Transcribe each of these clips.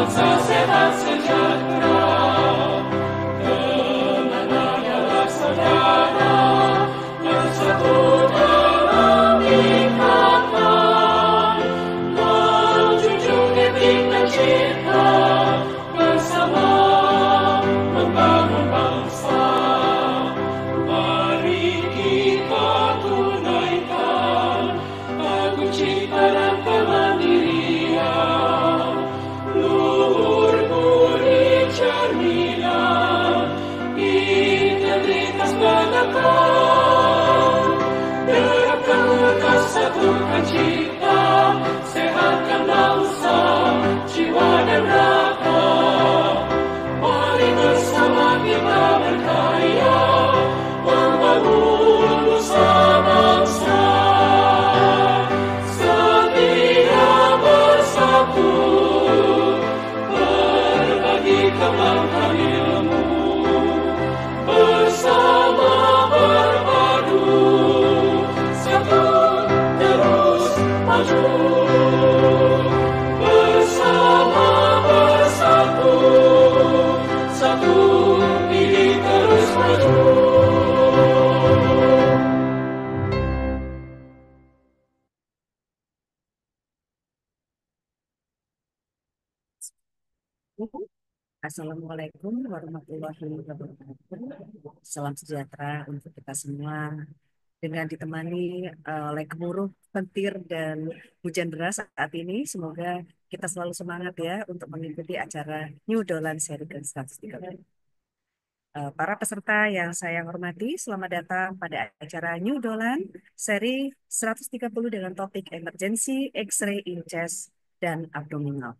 bangsa sehat sejahtera, kemenangan adalah saudara, bersatu dalam ikatan, menjunjung etika cipta, bersama membangun bangsa. Mari kita tunaikan agung cipta dan kemandirian, luhur budi cerminan, integritas menekal, derapkan lekas satukan cipta, sehatkan bangsa, jiwa dan raga. Mari bersama kita berkarya, membangun nusa bangsa. Setia bersatu, berbagi kembangkan ilmu, bersama berpadu, satu terus maju. Bersama bersatu, satu pilih terus maju. Assalamualaikum warahmatullahi wabarakatuh. Salam sejahtera untuk kita semua. Dengan ditemani oleh gemuruh petir dan hujan deras saat ini, semoga kita selalu semangat ya untuk mengikuti acara New Dolan seri ke-130. Para peserta yang saya hormati, selamat datang pada acara New Dolan seri 130 dengan topik emergency, X-ray in chest, dan abdominal.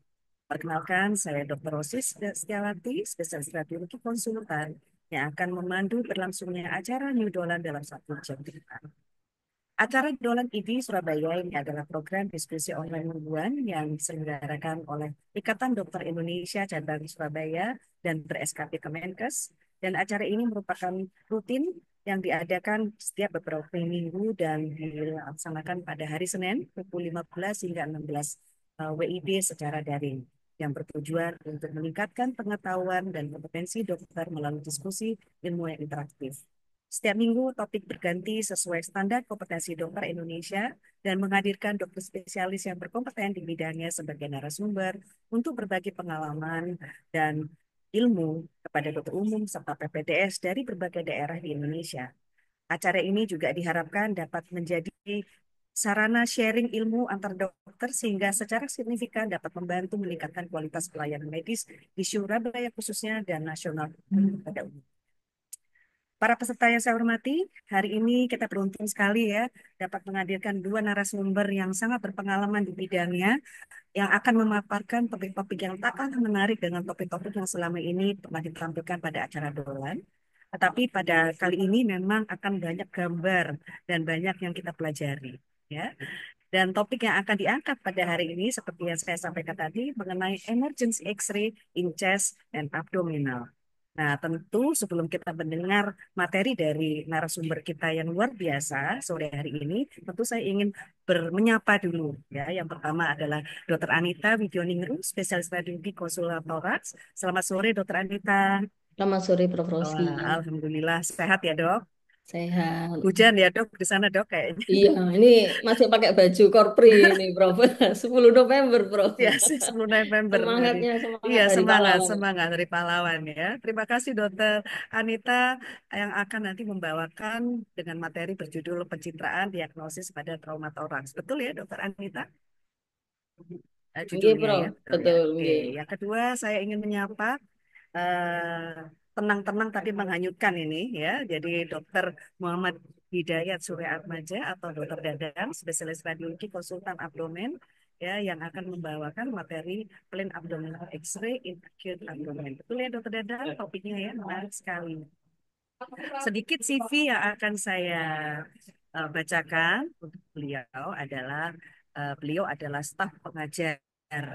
Perkenalkan, saya Dr. Rosis Setiawati, spesialis radiologi konsultan yang akan memandu berlangsungnya acara New Dolan dalam 1 jam ke depan. Acara Dolan ID Surabaya ini adalah program diskusi online mingguan yang diselenggarakan oleh Ikatan Dokter Indonesia Cabang Surabaya dan ber-SKP Kemenkes. Dan acara ini merupakan rutin yang diadakan setiap beberapa minggu dan dilaksanakan pada hari Senin pukul 15 hingga 16 WIB secara daring, yang bertujuan untuk meningkatkan pengetahuan dan kompetensi dokter melalui diskusi ilmu yang interaktif. Setiap minggu topik berganti sesuai standar kompetensi dokter Indonesia dan menghadirkan dokter spesialis yang berkompeten di bidangnya sebagai narasumber untuk berbagi pengalaman dan ilmu kepada dokter umum serta PPDS dari berbagai daerah di Indonesia. Acara ini juga diharapkan dapat menjadi sarana sharing ilmu antar dokter sehingga secara signifikan dapat membantu meningkatkan kualitas pelayanan medis di Surabaya khususnya dan nasional pada umumnya. Para peserta yang saya hormati, hari ini kita beruntung sekali ya dapat menghadirkan dua narasumber yang sangat berpengalaman di bidangnya yang akan memaparkan topik-topik yang tak kalah menarik dengan topik-topik yang selama ini pernah ditampilkan pada acara Dolan. Tetapi pada kali ini memang akan banyak gambar dan banyak yang kita pelajari, ya. Dan topik yang akan diangkat pada hari ini seperti yang saya sampaikan tadi mengenai emergency X-ray in chest and abdominal. Nah, tentu sebelum kita mendengar materi dari narasumber kita yang luar biasa sore hari ini, tentu saya ingin menyapa dulu ya. Yang pertama adalah Dr. Anita Widioningru, spesialis radiologi konsulat toraks. Selamat sore, Dr. Anita. Selamat sore, Prof. Rosi. Wah, Alhamdulillah sehat ya, Dok. Sehat. Hujan ya, Dok, di sana, Dok, kayaknya. Iya, ini masih pakai baju korpri ini, Prof. 10 November, Prof. Ya, sih 10 November hari. Semangatnya, Iya, semangat hari semangat, pahlawan. semangat dari pahlawan ya. Terima kasih Dokter Anita yang akan nanti membawakan dengan materi berjudul pencitraan diagnosis pada trauma toraks. Betul ya, Dokter Anita? Nggih, Judulnya ya, Prof. betul ya. Betul, Oke, nggih. yang kedua saya ingin menyapa tenang-tenang tapi menghanyutkan ini ya. Jadi Dokter Muhammad Hidayat Surya Atmaja atau Dokter Dadang, spesialis radiologi konsultan abdomen ya yang akan membawakan materi plain abdominal X-ray in acute abdomen. Betul ya Dokter Dadang, topiknya ya menarik sekali. Sedikit CV yang akan saya bacakan untuk beliau adalah staf pengajar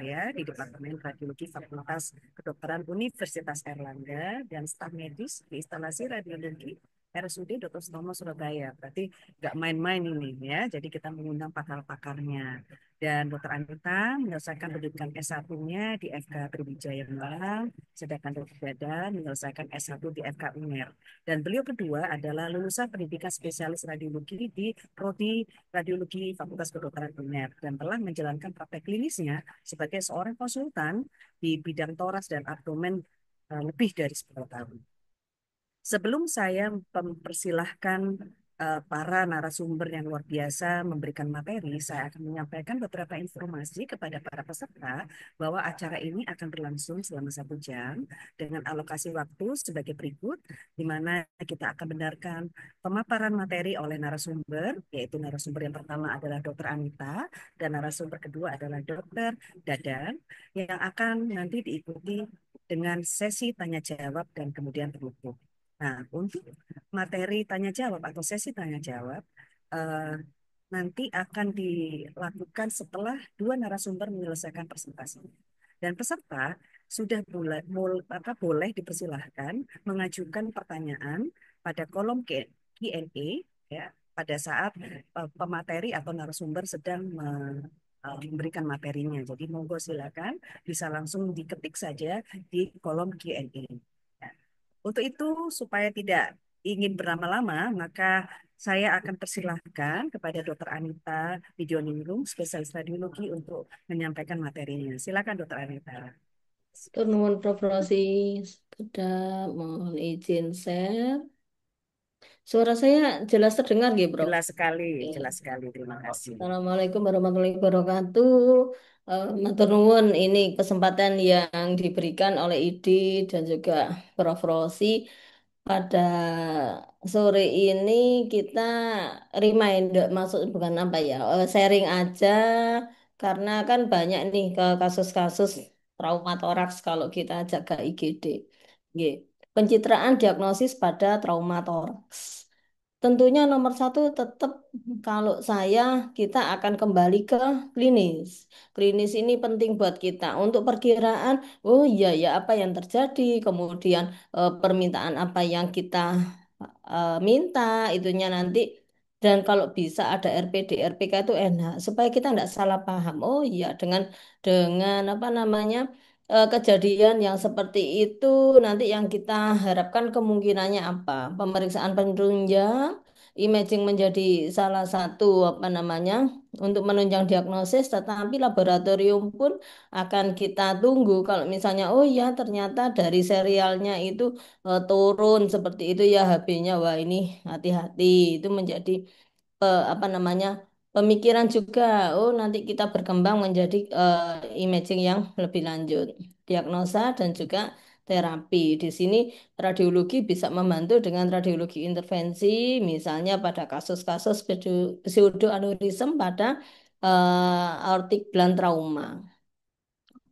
ya di Departemen Radiologi Fakultas Kedokteran Universitas Airlangga dan staf medis di instalasi radiologi RSUD Dr. Sutomo Surabaya. Berarti nggak main-main ini ya. Jadi kita mengundang pakar-pakarnya. Dan Dr. Anita menyelesaikan pendidikan S1-nya di FK Brawijaya Malang, sedangkan Dr. Dada menyelesaikan S1 di FK UNER. Dan beliau kedua adalah lulusan pendidikan spesialis radiologi di Prodi Radiologi Fakultas Kedokteran UNER dan telah menjalankan praktek klinisnya sebagai seorang konsultan di bidang toras dan abdomen lebih dari 10 tahun. Sebelum saya mempersilahkan para narasumber yang luar biasa memberikan materi, saya akan menyampaikan beberapa informasi kepada para peserta bahwa acara ini akan berlangsung selama 1 jam dengan alokasi waktu sebagai berikut, di mana kita akan mendengarkan pemaparan materi oleh narasumber, yaitu narasumber yang pertama adalah Dr. Anita dan narasumber kedua adalah Dr. Dadan, yang akan nanti diikuti dengan sesi tanya jawab dan kemudian penutup. Nah, untuk materi tanya jawab atau sesi tanya jawab eh, nanti akan dilakukan setelah dua narasumber menyelesaikan presentasi. Dan peserta sudah boleh dipersilahkan mengajukan pertanyaan pada kolom Q&A ya pada saat pemateri atau narasumber sedang memberikan materinya. Jadi monggo silakan bisa langsung diketik saja di kolom Q&A. Untuk itu, supaya tidak ingin berlama-lama, maka saya akan persilahkan kepada Dr. Anita Widioningrum, spesialis radiologi, untuk menyampaikan materinya. Silakan, Dr. Anita. Tur nuwun Prof. Rosi, sudah mohon izin share. Suara saya jelas terdengar gitu, Prof. Jelas sekali, Oke. jelas sekali. Terima kasih. Assalamualaikum warahmatullahi wabarakatuh. Matur nuwun, ini kesempatan yang diberikan oleh IDI dan juga Prof. Rosi. Pada sore ini kita reminder, maksud bukan apa ya, sharing aja karena kan banyak nih ke kasus-kasus trauma toraks kalau kita jaga IGD. Nggih. Pencitraan diagnosis pada trauma toraks. Tentunya nomor satu tetap kalau saya kita akan kembali ke klinis. Klinis ini penting buat kita untuk perkiraan, oh iya ya apa yang terjadi, kemudian permintaan apa yang kita minta itunya nanti dan kalau bisa ada RPD RPK itu enak supaya kita tidak salah paham. Oh iya dengan apa namanya kejadian yang seperti itu nanti yang kita harapkan kemungkinannya apa? Pemeriksaan penunjang, imaging menjadi salah satu apa namanya untuk menunjang diagnosis, tetapi laboratorium pun akan kita tunggu. Kalau misalnya, oh ya ternyata dari serialnya itu turun seperti itu ya HB-nya, wah ini hati-hati itu menjadi apa namanya pemikiran juga. Oh nanti kita berkembang menjadi imaging yang lebih lanjut, diagnosa dan juga terapi. Di sini radiologi bisa membantu dengan radiologi intervensi, misalnya pada kasus-kasus pseudoaneurism pada aortic blunt trauma.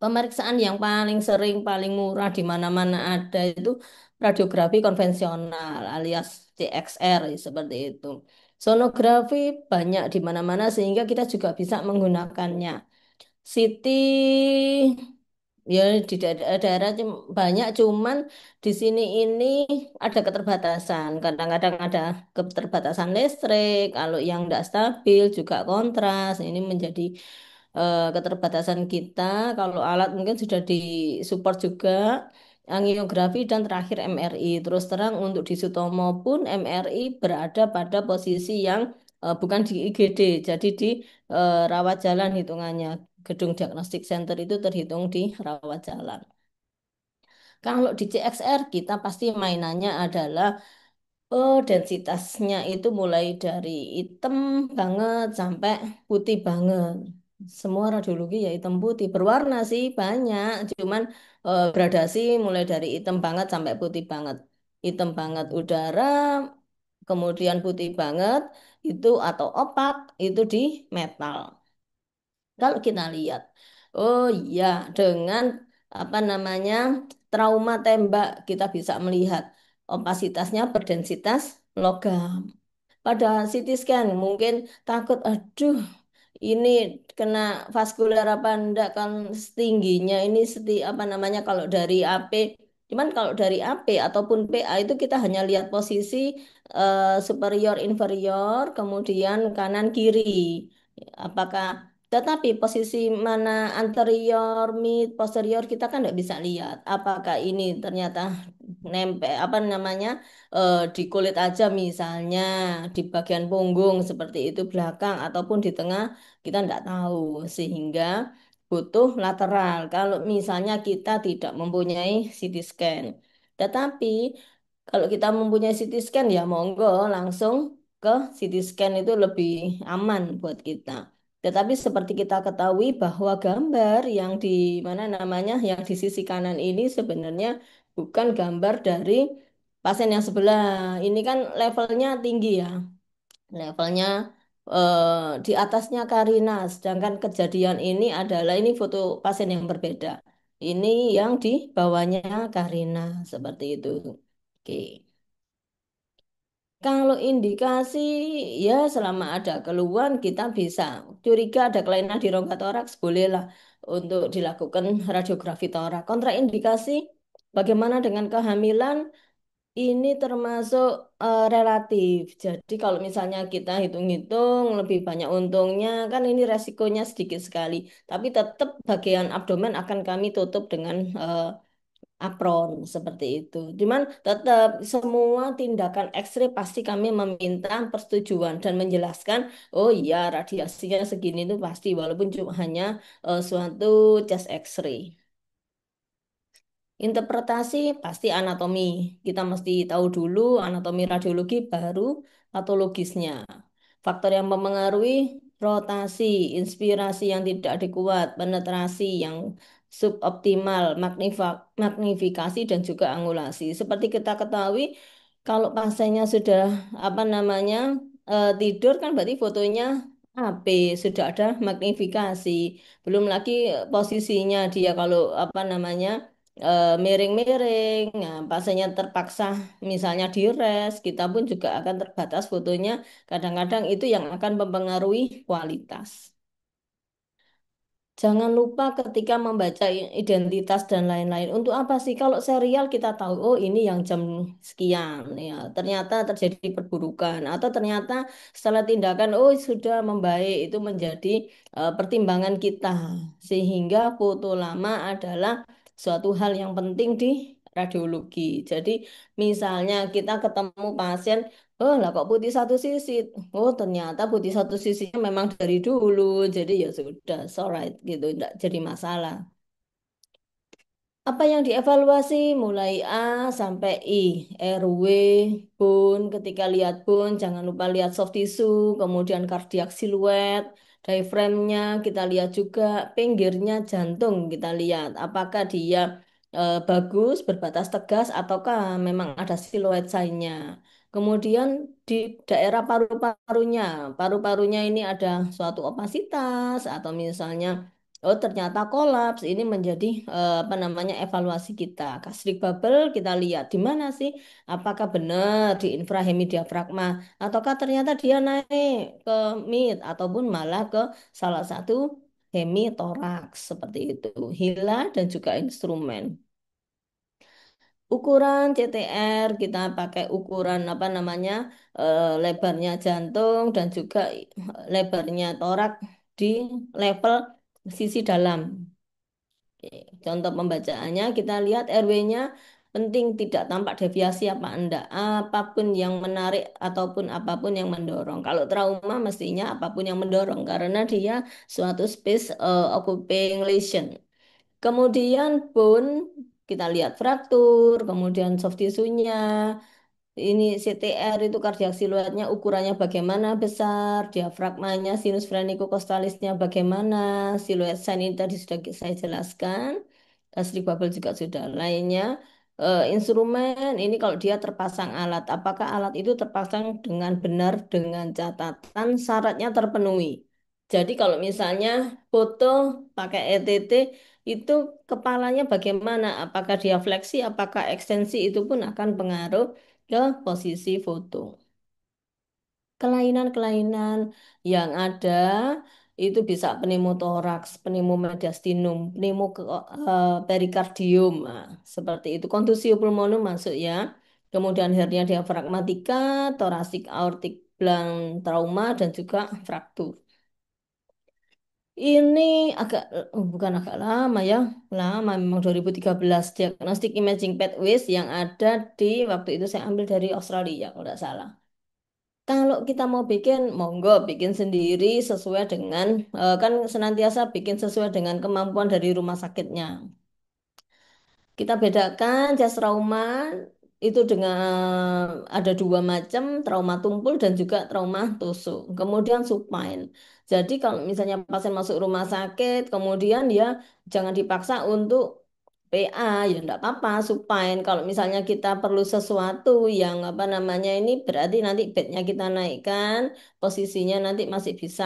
Pemeriksaan yang paling sering, paling murah di mana-mana ada itu radiografi konvensional alias CXR seperti itu. Sonografi banyak di mana-mana sehingga kita juga bisa menggunakannya. CT ya di daerah banyak cuman di sini ini ada keterbatasan. Kadang-kadang ada keterbatasan listrik, kalau yang tidak stabil juga kontras. Ini menjadi keterbatasan kita. Kalau alat mungkin sudah disupport juga angiografi dan terakhir MRI. Terus terang untuk di Sutomo pun MRI berada pada posisi yang bukan di IGD, jadi di rawat jalan hitungannya. Gedung Diagnostic Center itu terhitung di rawat jalan. Kalau di CXR kita pasti mainannya adalah densitasnya itu mulai dari hitam banget sampai putih banget. Semua radiologi ya hitam putih. Berwarna sih banyak, cuman gradasi mulai dari hitam banget sampai putih banget. Hitam banget udara, kemudian putih banget itu atau opak itu di metal. Kalau kita lihat, oh iya, dengan apa namanya trauma tembak kita bisa melihat opasitasnya berdensitas logam. Pada CT scan mungkin takut, aduh ini kena vaskular apa enggak kan tingginya ini apa namanya kalau dari AP Cuman kalau dari AP ataupun PA itu kita hanya lihat posisi superior inferior, kemudian kanan kiri. Apakah tetapi posisi mana anterior, mid, posterior kita kan nggak bisa lihat. Apakah ini ternyata nempel apa namanya di kulit aja misalnya di bagian punggung seperti itu belakang ataupun di tengah kita nggak tahu sehingga butuh lateral. Kalau misalnya kita tidak mempunyai CT scan. Tetapi kalau kita mempunyai CT scan ya monggo langsung ke CT scan itu lebih aman buat kita. Tetapi seperti kita ketahui bahwa gambar yang di mana namanya yang di sisi kanan ini sebenarnya bukan gambar dari pasien yang sebelah. Ini kan levelnya tinggi ya. Levelnya di atasnya Karina, sedangkan kejadian ini adalah ini foto pasien yang berbeda. Ini yang di bawahnya Karina, seperti itu. Oke. Kalau indikasi, ya selama ada keluhan kita bisa curiga ada kelainan di rongga toraks, bolehlah untuk dilakukan radiografi toraks. Kontraindikasi, bagaimana dengan kehamilan? Ini termasuk relatif. Jadi kalau misalnya kita hitung-hitung lebih banyak untungnya, kan ini resikonya sedikit sekali. Tapi tetap bagian abdomen akan kami tutup dengan apron seperti itu. Cuman tetap semua tindakan X-ray pasti kami meminta persetujuan dan menjelaskan, oh iya radiasinya segini itu pasti walaupun cuma hanya suatu chest X-ray. Interpretasi pasti anatomi. Kita mesti tahu dulu anatomi radiologi baru patologisnya. Faktor yang mempengaruhi rotasi, inspirasi yang tidak adekuat, penetrasi yang suboptimal, magnifikasi dan juga angulasi. Seperti kita ketahui, kalau pasiennya sudah apa namanya tidur kan berarti fotonya AP sudah ada magnifikasi. Belum lagi posisinya dia kalau apa namanya miring-miring, nah, pasiennya terpaksa misalnya di rest, kita pun juga akan terbatas fotonya. Kadang-kadang itu yang akan mempengaruhi kualitas. Jangan lupa ketika membaca identitas dan lain-lain. Untuk apa sih? Kalau serial kita tahu, oh ini yang jam sekian, ya ternyata terjadi perburukan, atau ternyata setelah tindakan, oh sudah membaik, itu menjadi pertimbangan kita. Sehingga foto lama adalah suatu hal yang penting di radiologi. Jadi misalnya kita ketemu pasien, oh lah kok putih satu sisi. Oh, ternyata putih satu sisinya memang dari dulu. Jadi ya sudah, alright gitu, tidak jadi masalah. Apa yang dievaluasi mulai A sampai I, RW, bone, ketika lihat bone jangan lupa lihat soft tissue, kemudian kardiak siluet, diaframnya kita lihat juga, pinggirnya jantung kita lihat apakah dia bagus, berbatas tegas ataukah memang ada siluet sign-nya. Kemudian di daerah paru-parunya, paru-parunya ini ada suatu opasitas atau misalnya oh ternyata kolaps. Ini menjadi apa namanya evaluasi kita. Gastric bubble kita lihat di mana sih? Apakah benar di infrahemidiafragma ataukah ternyata dia naik ke mid ataupun malah ke salah satu hemitoraks seperti itu. Hila dan juga instrumen. Ukuran CTR kita pakai ukuran apa namanya lebarnya jantung dan juga lebarnya torak di level sisi dalam. Oke, contoh pembacaannya kita lihat RW-nya penting tidak tampak deviasi apa enggak. Apapun yang menarik ataupun apapun yang mendorong. Kalau trauma mestinya apapun yang mendorong karena dia suatu space occupying lesion. Kemudian bone kita lihat fraktur, kemudian soft tissue-nya, ini CTR itu kardiak siluetnya ukurannya bagaimana besar, diafragmanya, sinus phrenicocostalisnya bagaimana, siluet sign ini tadi sudah saya jelaskan, gastric bubble juga sudah. Lainnya, instrumen ini kalau dia terpasang alat, apakah alat itu terpasang dengan benar dengan catatan syaratnya terpenuhi. Jadi kalau misalnya foto pakai ETT itu kepalanya bagaimana, apakah dia fleksi, apakah ekstensi itu pun akan pengaruh ke posisi foto. Kelainan-kelainan yang ada itu bisa pneumotoraks, pneumomediastinum, perikardium, nah, seperti itu. Contusio pulmonum masuk ya. Kemudian hernia diafragmatika, thoracic aortic blunt trauma dan juga fraktur. Ini agak bukan agak lama ya, lama memang 2013 diagnostic imaging pathways yang ada di waktu itu saya ambil dari Australia kalau tidak salah. Kalau kita mau bikin, monggo bikin sendiri sesuai dengan kan senantiasa bikin sesuai dengan kemampuan dari rumah sakitnya. Kita bedakan jas trauma itu dengan ada dua macam, trauma tumpul dan juga trauma tusuk. Kemudian supine. Jadi kalau misalnya pasien masuk rumah sakit, kemudian ya jangan dipaksa untuk PA, ya enggak apa-apa, supine. Kalau misalnya kita perlu sesuatu yang apa namanya ini berarti nanti bednya kita naikkan, posisinya nanti masih bisa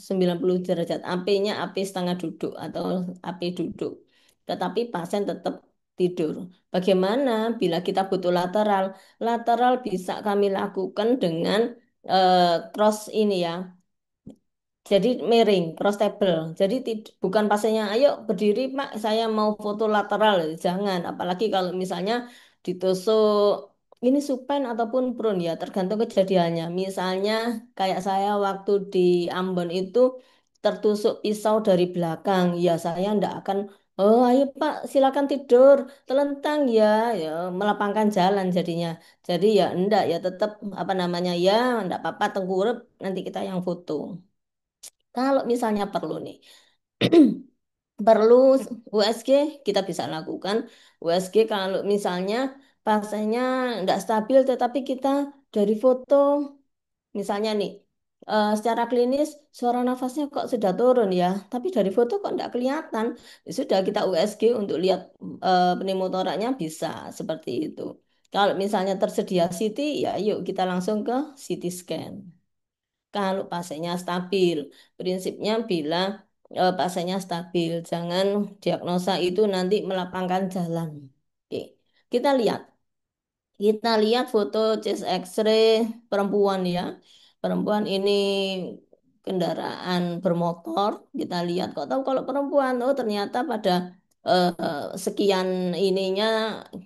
90 derajat. AP-nya AP setengah duduk atau AP duduk, tetapi pasien tetap tidur. Bagaimana bila kita butuh lateral? Lateral bisa kami lakukan dengan cross ini ya. Jadi miring, cross table. Jadi bukan pasiennya, ayo berdiri Pak, saya mau foto lateral. Jangan, apalagi kalau misalnya ditusuk ini supine ataupun prone ya, tergantung kejadiannya. Misalnya kayak saya waktu di Ambon itu tertusuk pisau dari belakang, ya saya ndak akan, oh ayo Pak silakan tidur, telentang ya, ya melapangkan jalan jadinya. Jadi ya enggak ya tetap apa namanya ya, enggak apa-apa tengkurap nanti kita yang foto. Kalau misalnya perlu nih, perlu USG kita bisa lakukan. USG kalau misalnya pasiennya tidak stabil tetapi kita dari foto misalnya nih secara klinis suara nafasnya kok sudah turun ya, tapi dari foto kok tidak kelihatan. Ya sudah kita USG untuk lihat pneumotoraknya bisa seperti itu. Kalau misalnya tersedia CT ya yuk kita langsung ke CT scan. Kalau pasiennya stabil, prinsipnya bila pasiennya stabil, jangan diagnosa itu nanti melapangkan jalan. Oke. Kita lihat, kita lihat foto chest X-ray perempuan ya. Perempuan ini kendaraan bermotor. Kita lihat, kok tahu kalau perempuan? Oh ternyata pada sekian ininya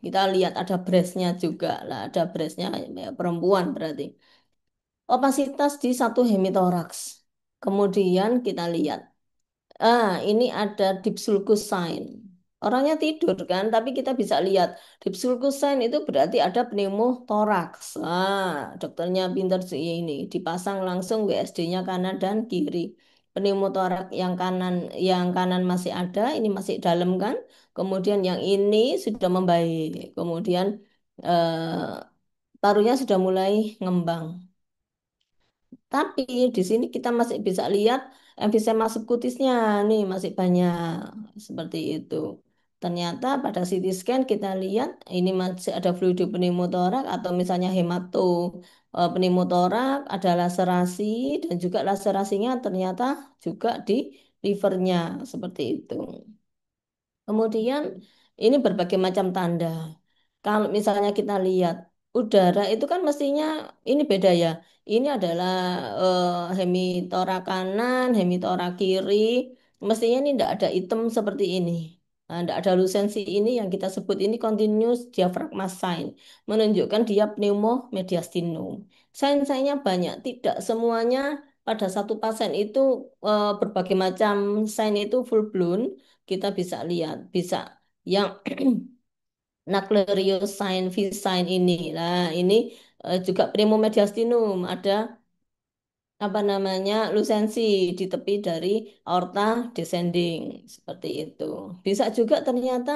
kita lihat ada breastnya juga lah, ada breastnya ya, perempuan berarti. Opasitas di satu hemitoraks. Kemudian kita lihat, ini ada deep sulcus sign. Orangnya tidur kan, tapi kita bisa lihat deep sulcus sign itu berarti ada pneumotoraks. Dokternya pintar sih ini, dipasang langsung WSD-nya kanan dan kiri. Pneumotoraks yang kanan masih ada, ini masih dalam kan. Kemudian yang ini sudah membaik. Kemudian eh, parunya sudah mulai ngembang. Tapi di sini kita masih bisa lihat emfisema subkutisnya nih masih banyak seperti itu. Ternyata pada CT scan kita lihat ini masih ada fluidi pneumotorak atau misalnya pneumotorak, ada laserasi dan juga laserasinya ternyata juga di livernya seperti itu. Kemudian ini berbagai macam tanda. Kalau misalnya kita lihat udara itu kan mestinya ini beda ya. Ini adalah hemitora kanan, hemitora kiri. Mestinya ini tidak ada hitam seperti ini. Nah, tidak ada lusensi ini yang kita sebut ini continuous diaphragma sign. Menunjukkan dia pneumomediastinum. Sign-sign-nya banyak. Tidak semuanya pada satu pasien itu berbagai macam sign itu full blown. Kita bisa lihat. Bisa yang Nucleus sign, V-sign ini. Nah, ini juga primomediastinum. Ada apa namanya lusensi di tepi dari aorta descending seperti itu. Bisa juga ternyata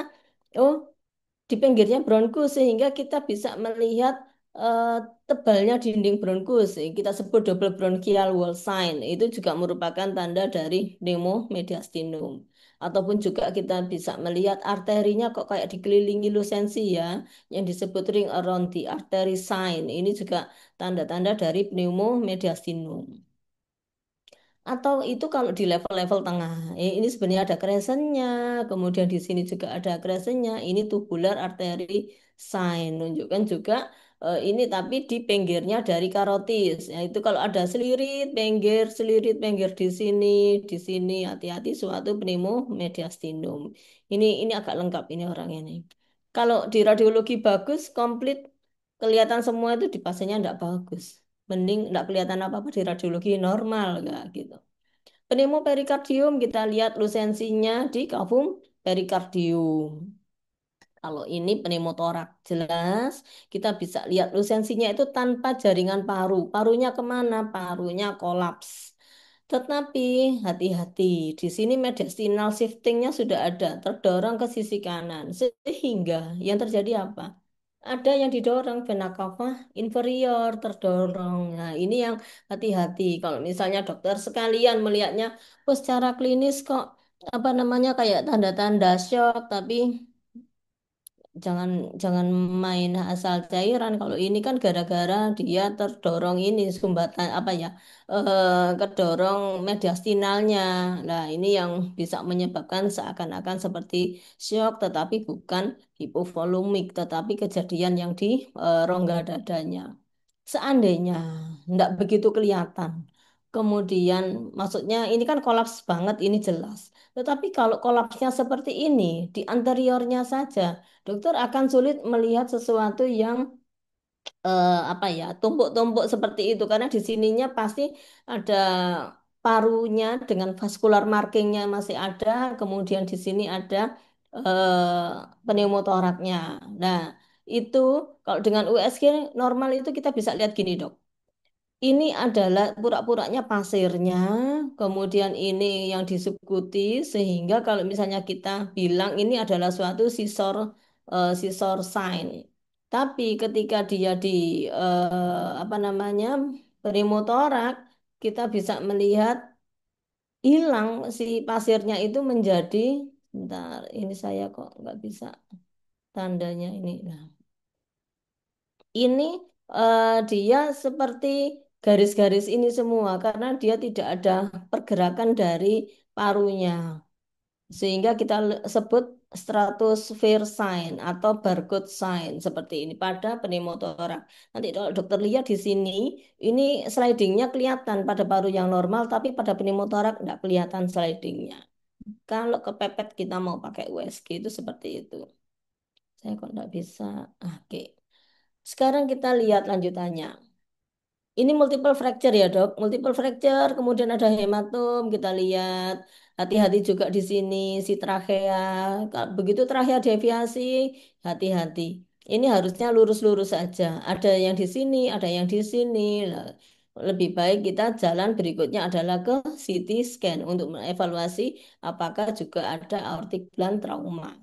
oh di pinggirnya bronkus sehingga kita bisa melihat eh, tebalnya dinding bronkus. Kita sebut double bronchial wall sign. Itu juga merupakan tanda dari pneumomediastinum. Ataupun juga kita bisa melihat arterinya kok kayak dikelilingi lusensi ya, yang disebut ring around the artery sign. Ini juga tanda-tanda dari pneumomediastinum. Atau itu kalau di level-level tengah, ini sebenarnya ada crescentnya, kemudian di sini juga ada crescentnya. Ini tubular artery sign, menunjukkan juga ini tapi di pinggirnya dari karotis. Ya, itu kalau ada selirit pinggir di sini hati-hati suatu pneumomediastinum. Ini agak lengkap ini orang ini. Kalau di radiologi bagus, komplit kelihatan semua itu di pasiennya enggak bagus. Mending enggak kelihatan apa-apa di radiologi normal enggak gitu. Pneumoperikardium kita lihat lusensinya di kavum perikardium. Kalau ini pneumotorak jelas, kita bisa lihat lusensinya itu tanpa jaringan paru. Parunya kemana? Parunya kolaps. Tetapi hati-hati, di sini mediastinal shiftingnya sudah ada, terdorong ke sisi kanan. Sehingga yang terjadi apa? Ada yang didorong vena cava inferior terdorong. Nah, ini yang hati-hati. Kalau misalnya dokter sekalian melihatnya, oh secara klinis kok apa namanya kayak tanda-tanda shock, tapi jangan jangan main asal cairan. Kalau ini kan gara-gara dia terdorong ini sumbatan apa ya, kedorong mediastinalnya. Nah, ini yang bisa menyebabkan seakan-akan seperti shock, tetapi bukan hipovolumik, tetapi kejadian yang di rongga dadanya. Seandainya tidak begitu kelihatan, kemudian maksudnya ini kan kolaps banget, ini jelas. Tetapi kalau kolapsnya seperti ini di anteriornya saja, dokter akan sulit melihat sesuatu yang apa ya tumpuk-tumpuk seperti itu karena di sininya pasti ada parunya dengan vascular markingnya masih ada, kemudian di sini ada pneumotoraknya. Nah, itu kalau dengan USG normal itu kita bisa lihat gini, Dok. Ini adalah pura-puranya pasirnya, kemudian ini yang disukuti, sehingga kalau misalnya kita bilang ini adalah suatu scissor sign. Tapi ketika dia di apa namanya pneumotorak, kita bisa melihat hilang si pasirnya itu menjadi, bentar, ini saya kok nggak bisa tandanya ini. Nah, ini dia seperti garis-garis ini semua karena dia tidak ada pergerakan dari parunya. Sehingga kita sebut stratosphere sign atau barcode sign seperti ini pada pneumotorak. Nanti kalau dokter lihat di sini, ini slidingnya kelihatan pada paru yang normal, tapi pada pneumotorak tidak kelihatan slidingnya. Kalau kepepet kita mau pakai USG itu seperti itu. Saya kok tidak bisa. Oke. Sekarang kita lihat lanjutannya. Ini multiple fracture ya dok, multiple fracture, kemudian ada hematom, kita lihat. Hati-hati juga di sini, si trachea. Begitu trachea deviasi, hati-hati. Ini harusnya lurus-lurus saja. Ada yang di sini, ada yang di sini. Lah, lebih baik kita jalan berikutnya adalah ke CT scan untuk mengevaluasi apakah juga ada aortic blunt trauma.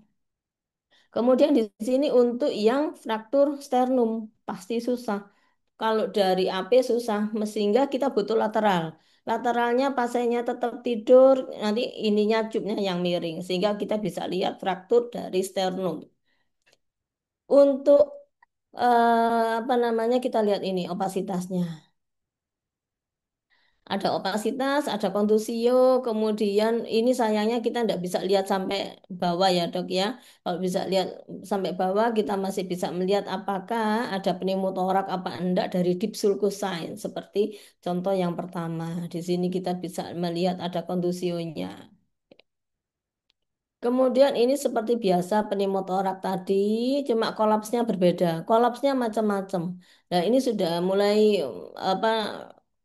Kemudian di sini untuk yang fraktur sternum, pasti susah. Kalau dari AP susah, sehingga kita butuh lateral. Lateralnya pasiennya tetap tidur, nanti ininya cupnya yang miring, sehingga kita bisa lihat fraktur dari sternum. Untuk apa namanya kita lihat ini opasitasnya. Ada opasitas, ada kontusio, kemudian ini sayangnya kita tidak bisa lihat sampai bawah ya dok ya. Kalau bisa lihat sampai bawah kita masih bisa melihat apakah ada pneumotorak apa enggak dari deep sulcus sign seperti contoh yang pertama. Di sini kita bisa melihat ada kontusionya. Kemudian ini seperti biasa pneumotorak tadi, cuma kolapsnya berbeda. Kolapsnya macam-macam. Nah, ini sudah mulai apa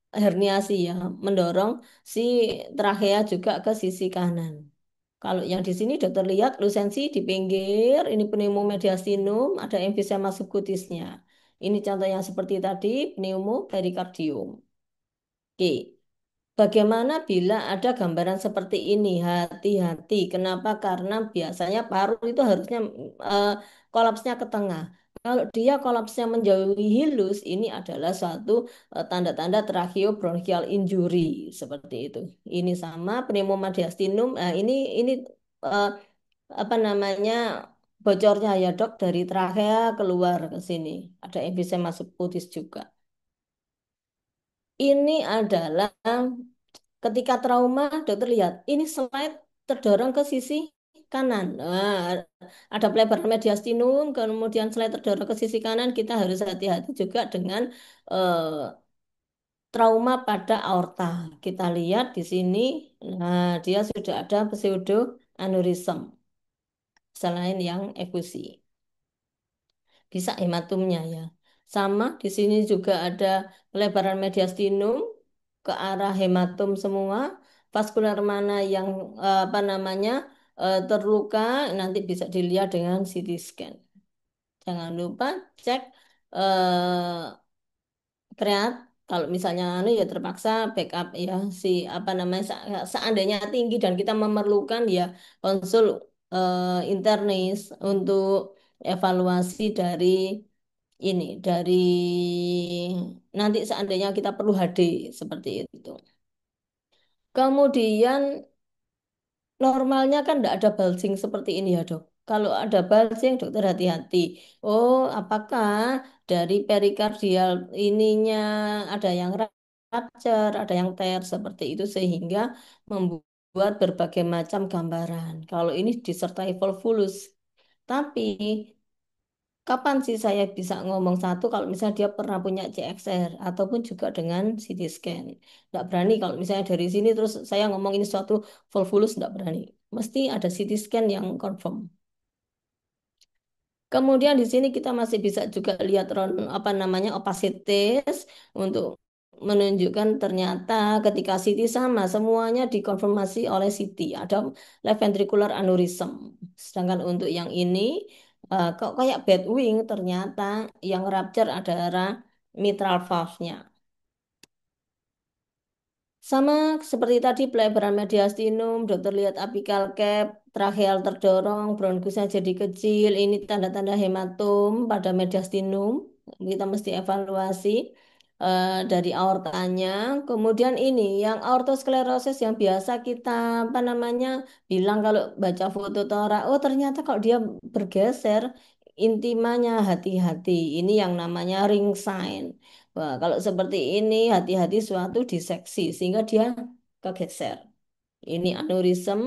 herniasi ya, mendorong si trachea juga ke sisi kanan. Kalau yang di sini dokter lihat lusensi di pinggir, ini pneumomediastinum, ada emfisema subcutisnya. Ini contoh yang seperti tadi, pneumoperikardium. Oke. Bagaimana bila ada gambaran seperti ini? Hati-hati. Kenapa? Karena biasanya paru itu harusnya eh, kolapsnya ke tengah. Kalau dia kolapsnya menjauhi hilus, ini adalah suatu tanda-tanda tracheobronchial injury seperti itu. Ini sama pneumomadiastinum. Ini eh, apa namanya bocornya ya dok dari trachea keluar ke sini. Ada emfisema subcutis juga. Ini adalah ketika trauma, dokter lihat, ini slide terdorong ke sisi kanan. Nah, ada pelebaran mediastinum, kemudian selain terdorong ke sisi kanan, kita harus hati-hati juga dengan eh, trauma pada aorta. Kita lihat di sini, nah dia sudah ada pseudo aneurism selain yang efusi. Bisa hematumnya ya. Sama di sini juga ada pelebaran mediastinum ke arah hematum semua. Vaskular mana yang apa namanya terluka nanti bisa dilihat dengan CT scan. Jangan lupa cek eh, kreat. Kalau misalnya anu ya terpaksa backup ya si apa namanya seandainya tinggi dan kita memerlukan ya konsul internis untuk evaluasi dari ini dari nanti seandainya kita perlu HD seperti itu. Kemudian normalnya kan tidak ada bulging seperti ini ya dok. Kalau ada bulging dokter hati-hati. Oh, apakah dari perikardial ininya ada yang rupture, ada yang tear seperti itu sehingga membuat berbagai macam gambaran. Kalau ini disertai volvulus. Tapi kapan sih saya bisa ngomong satu kalau misalnya dia pernah punya CXR ataupun juga dengan CT scan. Nggak berani kalau misalnya dari sini terus saya ngomong ini suatu volvulus nggak berani. Mesti ada CT scan yang confirm. Kemudian di sini kita masih bisa juga lihat apa namanya opasitas untuk menunjukkan ternyata ketika CT sama semuanya dikonfirmasi oleh CT ada left ventricular aneurysm. Sedangkan untuk yang ini kok kayak bad wing ternyata yang rupture adalah mitral valve-nya. Sama seperti tadi pelebaran mediastinum, dokter lihat apical cap, tracheal terdorong, bronkusnya jadi kecil. Ini tanda-tanda hematom pada mediastinum. Kita mesti evaluasi dari aortanya. Kemudian ini yang aortosklerosis yang biasa kita apa namanya bilang kalau baca foto tora, oh ternyata kalau dia bergeser intimanya hati-hati. Ini yang namanya ring sign. Wah, kalau seperti ini hati-hati suatu diseksi sehingga dia kegeser. Ini aneurism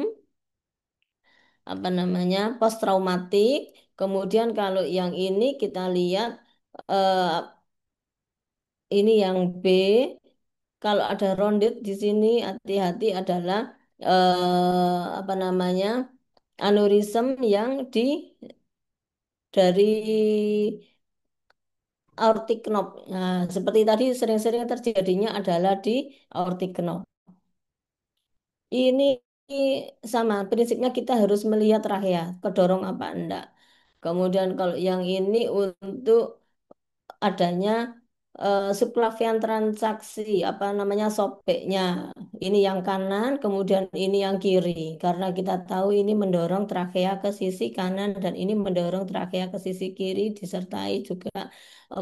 apa namanya post traumatik. Kemudian kalau yang ini kita lihat eh, ini yang B. Kalau ada rounded di sini hati-hati adalah apa namanya aneurism yang di dari aortic knob. Nah, seperti tadi sering-sering terjadinya adalah di aortic knob. Ini sama prinsipnya kita harus melihat trachea, kedorong apa enggak. Kemudian kalau yang ini untuk adanya subclavian transaksi, apa namanya sobeknya. Ini yang kanan, kemudian ini yang kiri. Karena kita tahu ini mendorong trachea ke sisi kanan dan ini mendorong trachea ke sisi kiri disertai juga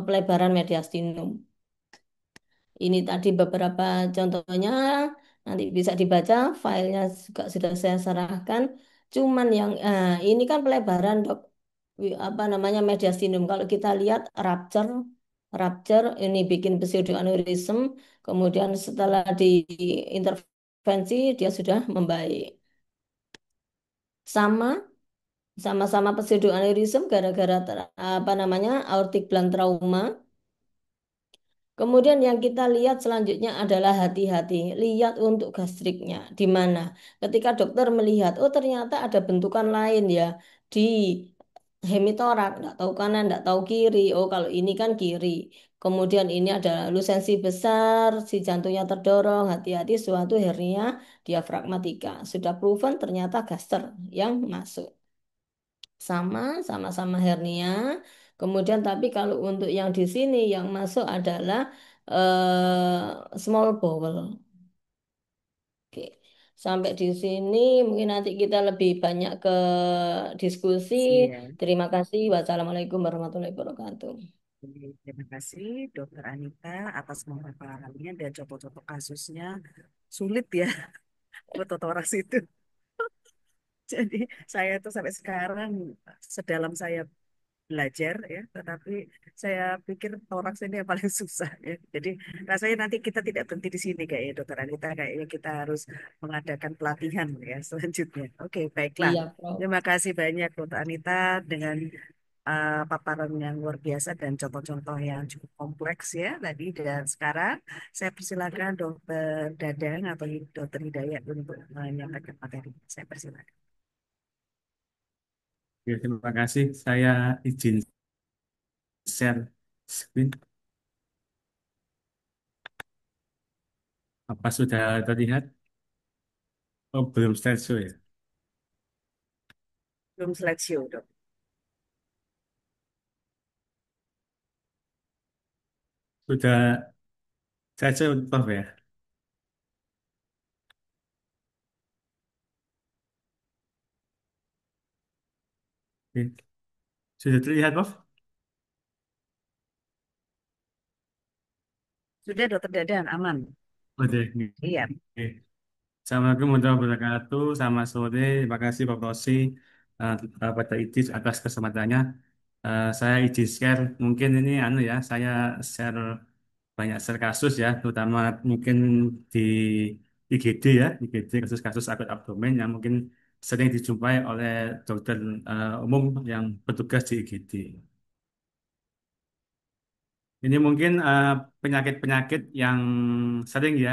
pelebaran mediastinum. Ini tadi beberapa contohnya, nanti bisa dibaca, filenya juga sudah saya serahkan. Cuman yang ini kan pelebaran dok, apa namanya mediastinum. Kalau kita lihat rupture, rupture ini bikin pseudoaneurysm, kemudian setelah diintervensi dia sudah membaik. Sama, sama-sama pseudoaneurysm gara-gara apa namanya aortic blunt trauma. Kemudian yang kita lihat selanjutnya adalah hati-hati, lihat untuk gastriknya. Di mana? Ketika dokter melihat, oh ternyata ada bentukan lain ya di hemitorak, nggak tahu kanan, nggak tahu kiri. Oh kalau ini kan kiri. Kemudian ini ada lusensi besar, si jantungnya terdorong, hati-hati suatu hernia diafragmatika. Sudah proven ternyata gaster yang masuk. Sama-sama hernia. Kemudian tapi kalau untuk yang di sini yang masuk adalah small bowel. Oke. Sampai di sini mungkin nanti kita lebih banyak ke diskusi. Siap. Terima kasih. Wassalamualaikum warahmatullahi wabarakatuh. Terima kasih Dokter Anita atas pemaparannya dan contoh-contoh kasusnya. Sulit ya fototoraks itu. Jadi saya tuh sampai sekarang sedalam saya belajar ya, tetapi saya pikir toraks ini yang paling susah ya. Jadi rasanya nanti kita tidak berhenti di sini kayaknya Dokter Anita, kayaknya kita harus mengadakan pelatihan ya selanjutnya. Oke, baiklah. Iya, Prof. Terima kasih banyak Dokter Anita dengan paparan yang luar biasa dan contoh-contoh yang cukup kompleks ya tadi. Dan sekarang saya persilakan Dokter Dadang atau Dokter Hidayat untuk menyampaikan materi. Saya persilakan. Oke, terima kasih. Saya izin share screen. Apa sudah terlihat? Oh, belum slideshow ya. Belum slideshow, Dok. Sudah slideshow, Prof ya. Oke. Sudah terlihat, Prof? Sudah Dokter Dadang, aman. Oke. Iya. Oke. Assalamualaikum warahmatullahi wabarakatuh. Selamat sore. Terima kasih Pak Rosi eh, pada Idris atas kesempatannya. Saya izin share. Mungkin ini ya, saya share banyak share kasus ya, terutama mungkin di IGD ya, IGD kasus-kasus akut abdomen yang mungkin sering dijumpai oleh dokter umum yang bertugas di IGD. Ini mungkin penyakit-penyakit yang sering ya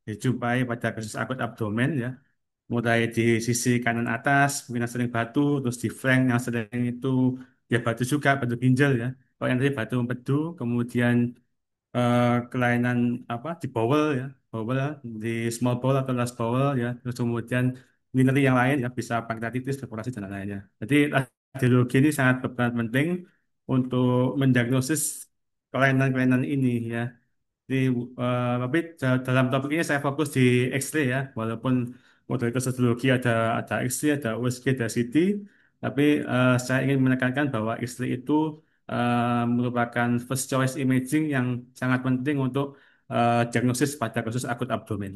dijumpai pada kasus akut abdomen ya. Mulai di sisi kanan atas, mungkin yang sering batu, terus di flank yang sering itu ya batu juga, batu ginjal ya. Kalau yang tadi batu empedu, kemudian kelainan apa di bowel ya, bowel di small bowel atau large bowel ya, terus kemudian urinary yang lain ya, bisa pankreatitis, perforasi dan lain-lainnya. Jadi radiologi ini sangat berperan penting untuk mendiagnosis kelainan-kelainan ini ya. Di, tapi dalam topik ini saya fokus di X-ray ya, walaupun modalitas histologi ada X-ray, ada USG, ada CT, tapi saya ingin menekankan bahwa X-ray itu merupakan first choice imaging yang sangat penting untuk diagnosis pada kasus akut abdomen.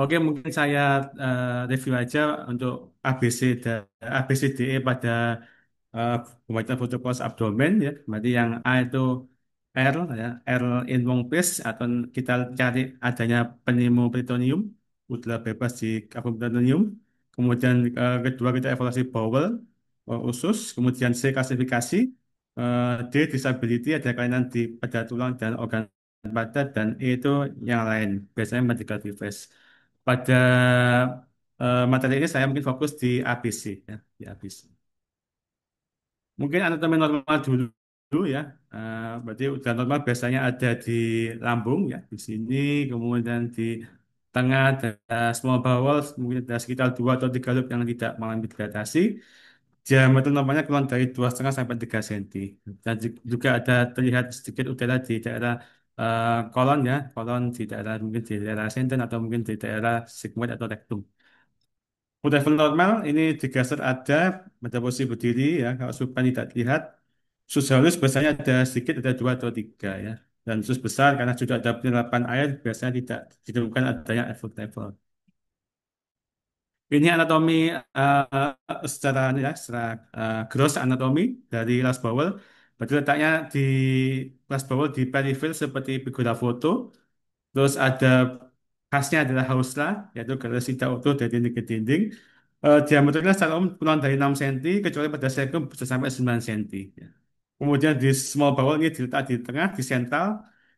Oke, mungkin saya review aja untuk ABCDE pada uh, pembacaan foto pos abdomen ya. Berarti yang A itu R ya, R in long place atau kita cari adanya pneumoperitoneum, udara bebas di kabel peritoneum. Kemudian kedua kita evaluasi bowel, usus. Kemudian C klasifikasi, D disability ada kelainan di pada tulang dan organ padat dan E itu yang lain. Biasanya medical device. Pada materi ini saya mungkin fokus di ABC ya, di ABC. Mungkin anatomi normal dulu ya. Berarti udah normal biasanya ada di lambung ya, di sini, kemudian di tengah ada small bowel, mungkin ada sekitar 2 atau 3 loop yang tidak mengalami dilatasi. Diameter normalnya kurang dari 2,5 sampai 3 cm. Dan juga ada terlihat sedikit udara di daerah kolon ya, kolon di daerah mungkin di daerah senten atau mungkin di daerah sigmoid atau rektum. Udah level normal, ini digeser ada pada posisi berdiri ya. Kalau supaya tidak terlihat, sus halus biasanya ada sedikit, ada 2 atau 3 ya. Dan sus besar karena sudah ada penyerapan air, biasanya tidak ditemukan adanya effort level. Ini anatomi secara ya, secara gross anatomi dari last bowel. Berarti letaknya di last bowel di peripheral seperti figura foto. Terus ada khasnya adalah hausla, yaitu garis tidak utuh dari dinding ke dinding. Diameternya secara umum kurang dari 6 cm, kecuali pada segmen bisa sampai 9 cm. Ya. Kemudian di small bowel ini diletak di tengah, di sentral.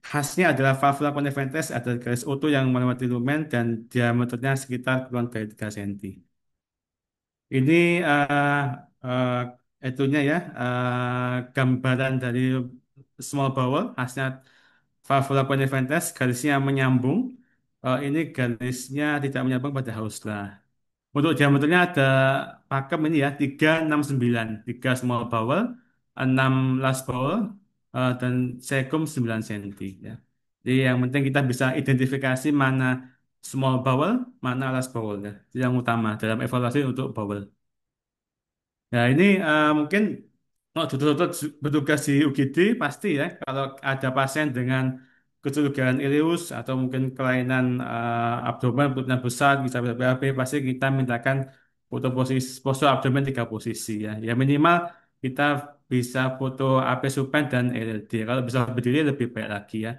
Khasnya adalah valvula conniventis, ada garis utuh yang melewati lumen dan diameternya sekitar kurang dari 3 cm. Ini eh, itunya ya, gambaran dari small bowel, khasnya valvula conniventis, garisnya menyambung. Ini garisnya tidak menyambung pada hausla. Untuk diameternya ada pakem ini ya, 369, 3 small bowel, 6 large bowel, dan cecum 9 cm. Ya. Jadi yang penting kita bisa identifikasi mana small bowel, mana large bowel. Ya. Itu yang utama dalam evaluasi untuk bowel. Nah, ini mungkin dokter-dokter bertugas di UGD pasti ya kalau ada pasien dengan kecurigaan ileus atau mungkin kelainan abdomen perutnya besar bisa BAB pasti kita mintakan foto posisi pose abdomen 3 posisi ya. Ya minimal kita bisa foto AP supine dan LLD. Kalau bisa berdiri lebih baik lagi ya.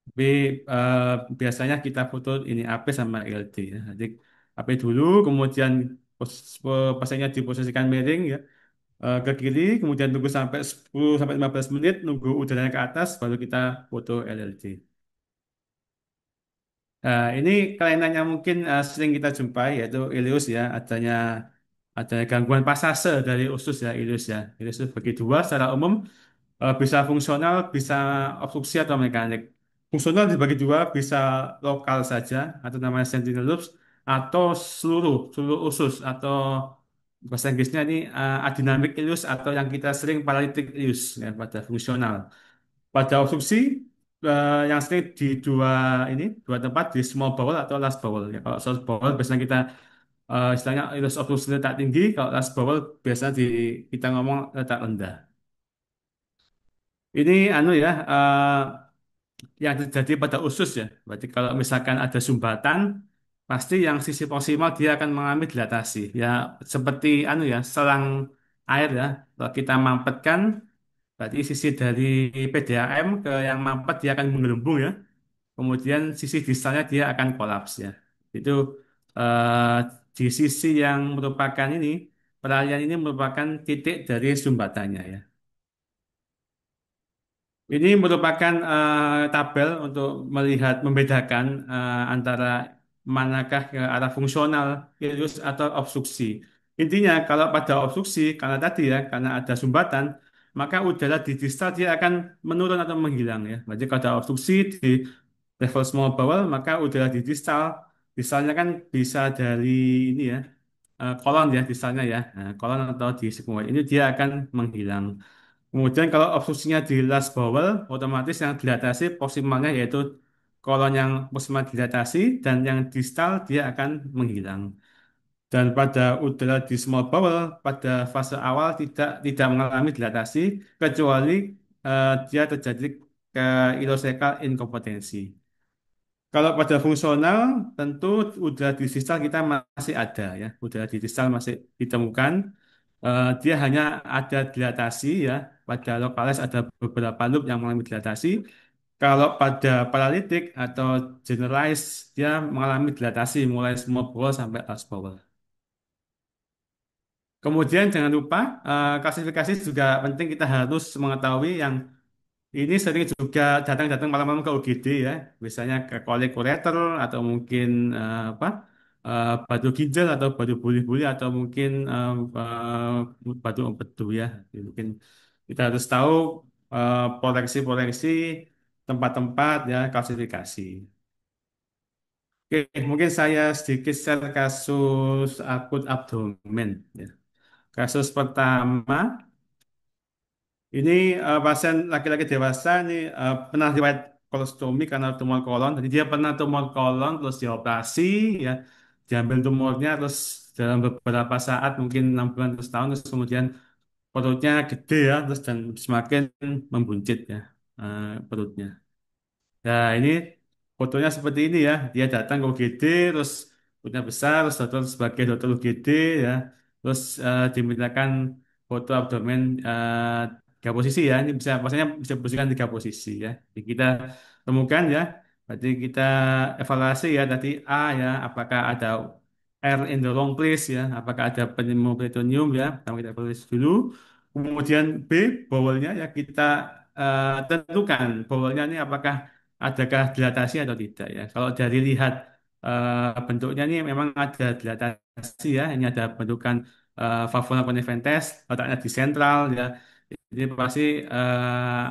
Tapi eh, biasanya kita foto ini AP sama LLD ya. Jadi AP dulu, kemudian pasiennya diposisikan miring ya, ke kiri, kemudian tunggu sampai 10 sampai 15 menit, nunggu udaranya ke atas, baru kita foto LLD. Nah, ini kelainan yang mungkin sering kita jumpai yaitu ileus ya, adanya gangguan pasase dari usus ya, ileus ya. Ileus itu bagi dua secara umum, bisa fungsional, bisa obstruksi atau mekanik. Fungsional dibagi dua, bisa lokal saja atau namanya sentinel lobes, atau seluruh seluruh usus, atau bahasa Inggrisnya ini adinamik ileus, atau yang kita sering paralytic ileus ya, pada fungsional. Pada obstruksi, yang sering di dua tempat, di small bowel atau large bowel ya. Kalau small bowel biasanya kita istilahnya ileus obstruksi letak tinggi, kalau large bowel biasanya kita ngomong letak rendah. Ini anu ya, yang terjadi pada usus ya. Berarti kalau misalkan ada sumbatan, pasti yang sisi proksimal dia akan mengalami dilatasi. Ya seperti anu ya, selang air ya. Kalau kita mampetkan, berarti sisi dari PDAM ke yang mampet dia akan menggelembung ya. Kemudian sisi distalnya dia akan kolaps ya. Itu eh, di sisi yang merupakan ini, peralihan ini merupakan titik dari sumbatannya ya. Ini merupakan tabel untuk melihat membedakan antara manakah ke arah fungsional, ileus atau obstruksi. Intinya kalau pada obstruksi, karena tadi ya, karena ada sumbatan, maka udara di distal dia akan menurun atau menghilang ya. Berarti kalau ada obstruksi di level small bowel, maka udara di distal, distalnya kan bisa dari ini ya, kolon ya distalnya ya. Nah, kolon atau di sigmoid ini dia akan menghilang. Kemudian kalau obstruksinya di last bowel, otomatis yang dilatasi proksimalnya yaitu kolon yang proksimal dilatasi dan yang distal dia akan menghilang. Dan pada udara di small bowel pada fase awal tidak mengalami dilatasi kecuali dia terjadi ke ileocecal inkompetensi. Kalau pada fungsional, tentu udara di distal kita masih ada ya, udara di distal masih ditemukan. Dia hanya ada dilatasi ya, pada lokalis ada beberapa loop yang mengalami dilatasi. Kalau pada paralitik atau generalized, dia mengalami dilatasi mulai small bowel sampai large bowel. Kemudian jangan lupa klasifikasi juga penting, kita harus mengetahui yang ini sering juga datang-datang malam-malam ke UGD ya, misalnya ke kolik ureter atau mungkin batu ginjal atau batu buli-buli atau mungkin batu empedu ya. Jadi mungkin kita harus tahu poleksi-poleksi tempat-tempat ya klasifikasi. Oke, mungkin saya sedikit share kasus akut abdomen ya. Kasus pertama. Ini pasien laki-laki dewasa ini pernah riwayat kolostomi karena tumor kolon. Jadi dia pernah tumor kolon terus dioperasi ya, diambil tumornya terus dalam beberapa saat mungkin 6 bulan terus tahun terus kemudian perutnya gede ya terus dan semakin membuncit ya perutnya. Nah, ini fotonya seperti ini ya. Dia datang ke UGD, terus punya besar, terus dokter sebagai dokter UGD ya. Terus dimintakan foto abdomen 3 posisi ya. Ini bisa, maksudnya bisa posisikan 3 posisi ya. Jadi kita temukan ya. Berarti kita evaluasi ya. Tadi A ya, apakah ada air in the wrong place ya. Apakah ada pneumoperitoneum ya. Pertama kita evaluasi dulu. Kemudian B, bowelnya ya kita tentukan bowelnya ini apakah adakah dilatasi atau tidak ya. Kalau dari lihat bentuknya ini memang ada dilatasi ya. Ini ada bentukan valvula coniventes, letaknya di sentral ya. Ini pasti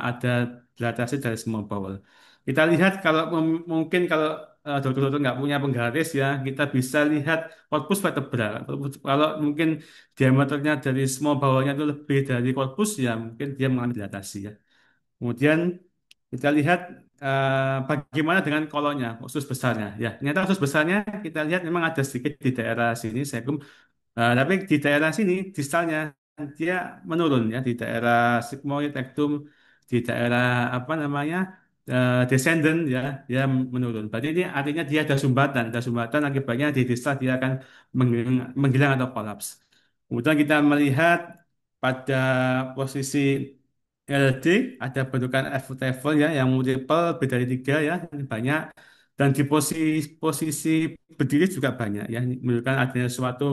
ada dilatasi dari semua bowel. Kita lihat kalau mungkin kalau dokter-dokter nggak punya penggaris ya, kita bisa lihat korpus vertebra. Kalau mungkin diameternya dari small bowelnya itu lebih dari korpus ya, mungkin dia mengalami dilatasi ya. Kemudian kita lihat bagaimana dengan kolonnya, usus besarnya. Ya, ternyata usus besarnya kita lihat memang ada sedikit di daerah sini, segum. Tapi di daerah sini distalnya dia menurun ya, di daerah sigmoid, rectum, di daerah apa namanya descendant ya, dia menurun. Berarti ini artinya dia ada sumbatan akibatnya di desa dia akan menghilang atau kolaps. Kemudian kita melihat pada posisi LD ada bentukan F level ya yang multiple lebih dari tiga ya, ini banyak. Dan di posisi berdiri juga banyak ya, ini menunjukkan adanya suatu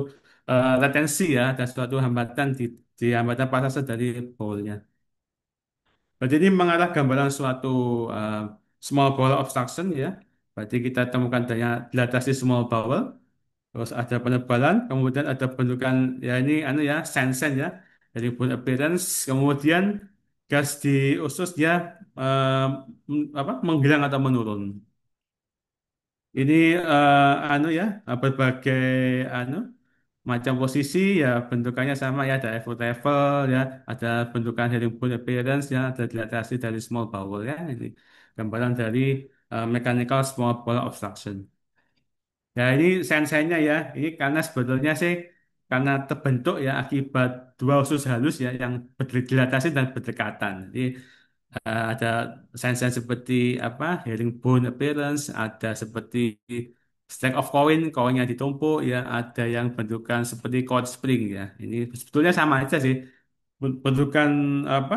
latensi ya, ada suatu hambatan di hambatan pasase dari bowlnya. Berarti ini mengarah gambaran suatu uh, small bowel obstruction ya. Berarti kita temukan adanya dilatasi small bowel, terus ada penebalan, kemudian ada bentukan ya ini anu ya sen ya dari bone appearance, kemudian gas di usus dia menghilang atau menurun. Ini anu ya berbagai anu macam posisi ya bentukannya sama ya ada effort level ya ada bentukan herringbone appearance ya ada dilatasi dari small bowel ya ini gambaran dari mechanical small bowel obstruction. Ya ini sen-sennya ya ini karena sebetulnya sih karena terbentuk ya akibat dua usus halus ya yang dilatasi dan berdekatan. Jadi ada sign-sign seperti apa herringbone appearance, ada seperti stack of coin, koinnya ditumpuk ya, ada yang bentukan seperti cold spring ya. Ini sebetulnya sama aja sih. Bentukan apa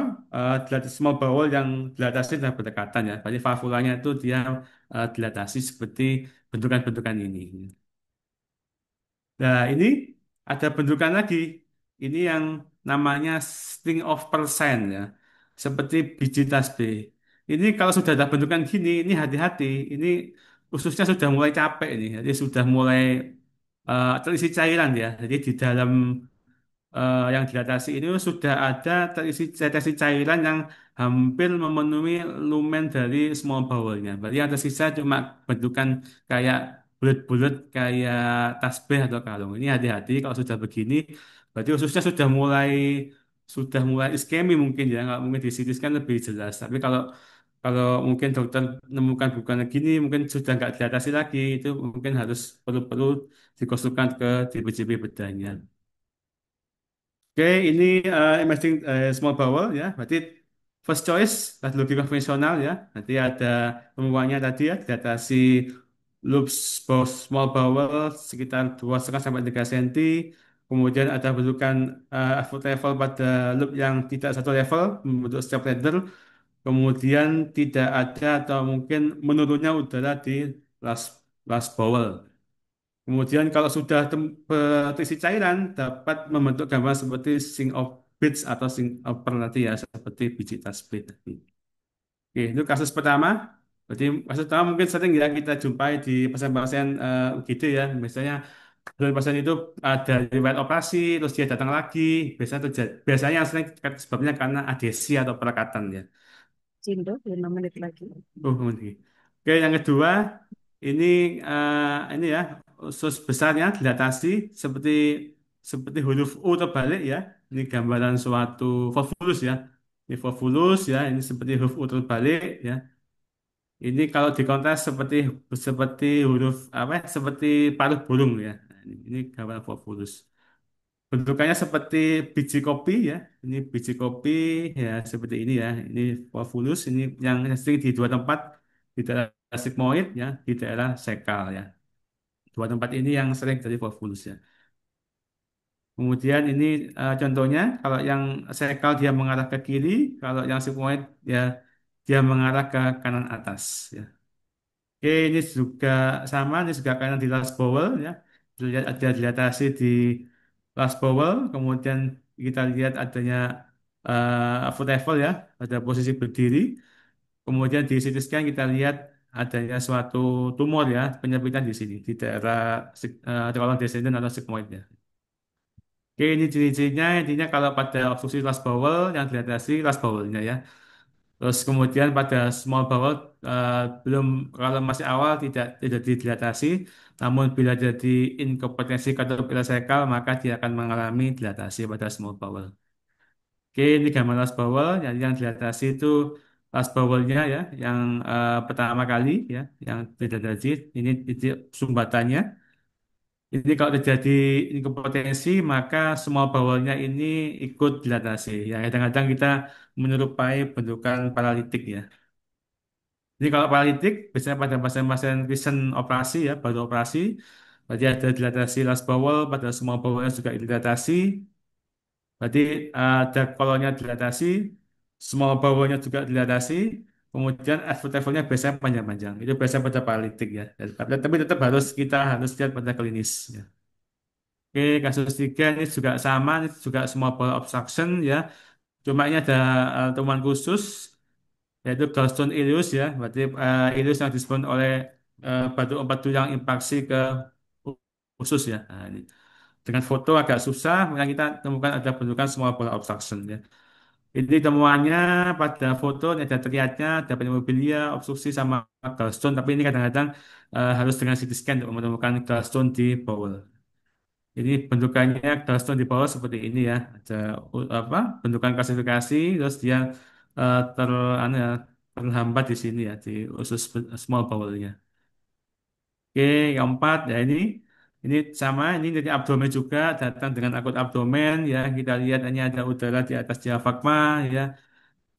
dilatasi small bowel yang dilatasi dan berdekatan ya. Berarti valvulanya itu dia dilatasi seperti bentukan-bentukan ini. Nah, ini ada bentukan lagi. Ini yang namanya string of percent ya. Seperti biji tasbih. Ini kalau sudah ada bentukan gini, ini hati-hati. Ini ususnya sudah mulai capek nih. Jadi sudah mulai terisi cairan ya. Jadi di dalam yang dilatasi ini sudah ada tetesan cairan yang hampir memenuhi lumen dari small bowel-nya. Berarti yang tersisa cuma bentukan kayak bulat-bulat kayak tasbih atau kalung. Ini hati-hati kalau sudah begini, berarti ususnya sudah mulai iskemi mungkin ya, nggak mungkin di CT scan lebih jelas. Tapi kalau kalau mungkin dokter menemukan bukan gini, mungkin sudah nggak diatasi lagi, itu mungkin harus perlu-perlu dikonsulkan ke DPJP bedanya. Oke, ini emerging small bowel ya. Berarti first choice radiologi konvensional ya. Nanti ada temuannya tadi ya, diatasi loops small bowel sekitar 2,5 sampai 3 cm. Kemudian ada bentukan foot level pada loop yang tidak satu level membentuk step ladder. Kemudian tidak ada atau mungkin menurunnya udara di last last bowel. Kemudian kalau sudah terisi cairan dapat membentuk gambar seperti sing of beads atau sing of pearl tadi ya seperti biji tasbih tadi. Oke, itu kasus pertama. Berarti kasus pertama mungkin sering ya kita jumpai di pasien-pasien UGD ya. Misalnya pasien itu ada riwayat operasi, terus dia datang lagi. Biasanya yang sering sebabnya karena adesi atau perekatan ya. Cindo, 5 menit lagi. Oh, oke. Oke, yang kedua ini ini ya usus besarnya dilatasi seperti seperti huruf U terbalik ya. Ini gambaran suatu volvulus ya. Ini volvulus ya. Ini seperti huruf U terbalik ya. Ini kalau dikontras seperti seperti huruf apa? Ya, seperti paruh burung ya. Nah, ini gambaran volvulus. Bentukannya seperti biji kopi ya. Ini biji kopi ya seperti ini ya. Ini volvulus ini yang sering di dua tempat di daerah sigmoid ya, di daerah sekal ya. Dua tempat ini yang sering terjadi volvulus ya. Kemudian ini contohnya kalau yang sekal dia mengarah ke kiri, kalau yang sigmoid ya dia mengarah ke kanan atas ya. Oke, ini juga sama, ini juga karena di last bowel ya. Lihat ada dilatasi di last bowel, kemudian kita lihat adanya foot level ya, pada posisi berdiri. Kemudian di CT scan kita lihat adanya suatu tumor ya, penyempitan di sini di daerah kolon descendant atau sigmoid ya. Oke, ini ciri-cirinya intinya kalau pada obstruksi last bowel yang dilatasi last bowelnya ya. Terus kemudian pada small bowel belum kalau masih awal tidak didilatasi, namun bila jadi inkompetensi kardiovaskular maka dia akan mengalami dilatasi pada small bowel. Oke, ini gambar last bowel yang dilatasi itu last bowelnya ya, yang pertama kali ya, yang tidak terjadi ini sumbatannya. Ini kalau terjadi inkompetensi maka small bowelnya ini ikut dilatasi. Ya, kadang-kadang kita menyerupai bentukan paralitik ya. Ini kalau paralitik, biasanya pada pasien-pasien recent operasi ya, baru operasi, berarti ada dilatasi last bowel, pada semua bowelnya juga dilatasi, berarti ada kolonnya dilatasi, semua bowelnya juga dilatasi, kemudian effort levelnya biasanya panjang-panjang. Itu biasanya pada paralitik ya. Tapi tetap kita harus lihat pada klinis ya. Oke, kasus tiga ini juga sama, ini juga small bowel obstruction ya. Cuma ini ada temuan khusus yaitu gallstone ileus ya, berarti ileus yang disebut oleh batu empat tulang impaksi ke usus ya. Nah, ini. Dengan foto agak susah, makanya kita temukan ada bentukan small bowel obstruction ya. Ini temuannya pada foto ini ada terlihatnya ada pneumobilia, obstruksi sama gallstone, tapi ini kadang-kadang harus dengan CT scan untuk menemukan gallstone di bowel. Ini bentukannya gallstone di bawah seperti ini ya. Ada apa? Bentukan klasifikasi, terus dia eh, ter, anu ya, terhambat di sini ya di usus small bowel-nya. Oke, yang empat ya ini sama ini dari abdomen juga datang dengan akut abdomen ya. Kita lihat ini ada udara di atas diafragma ya.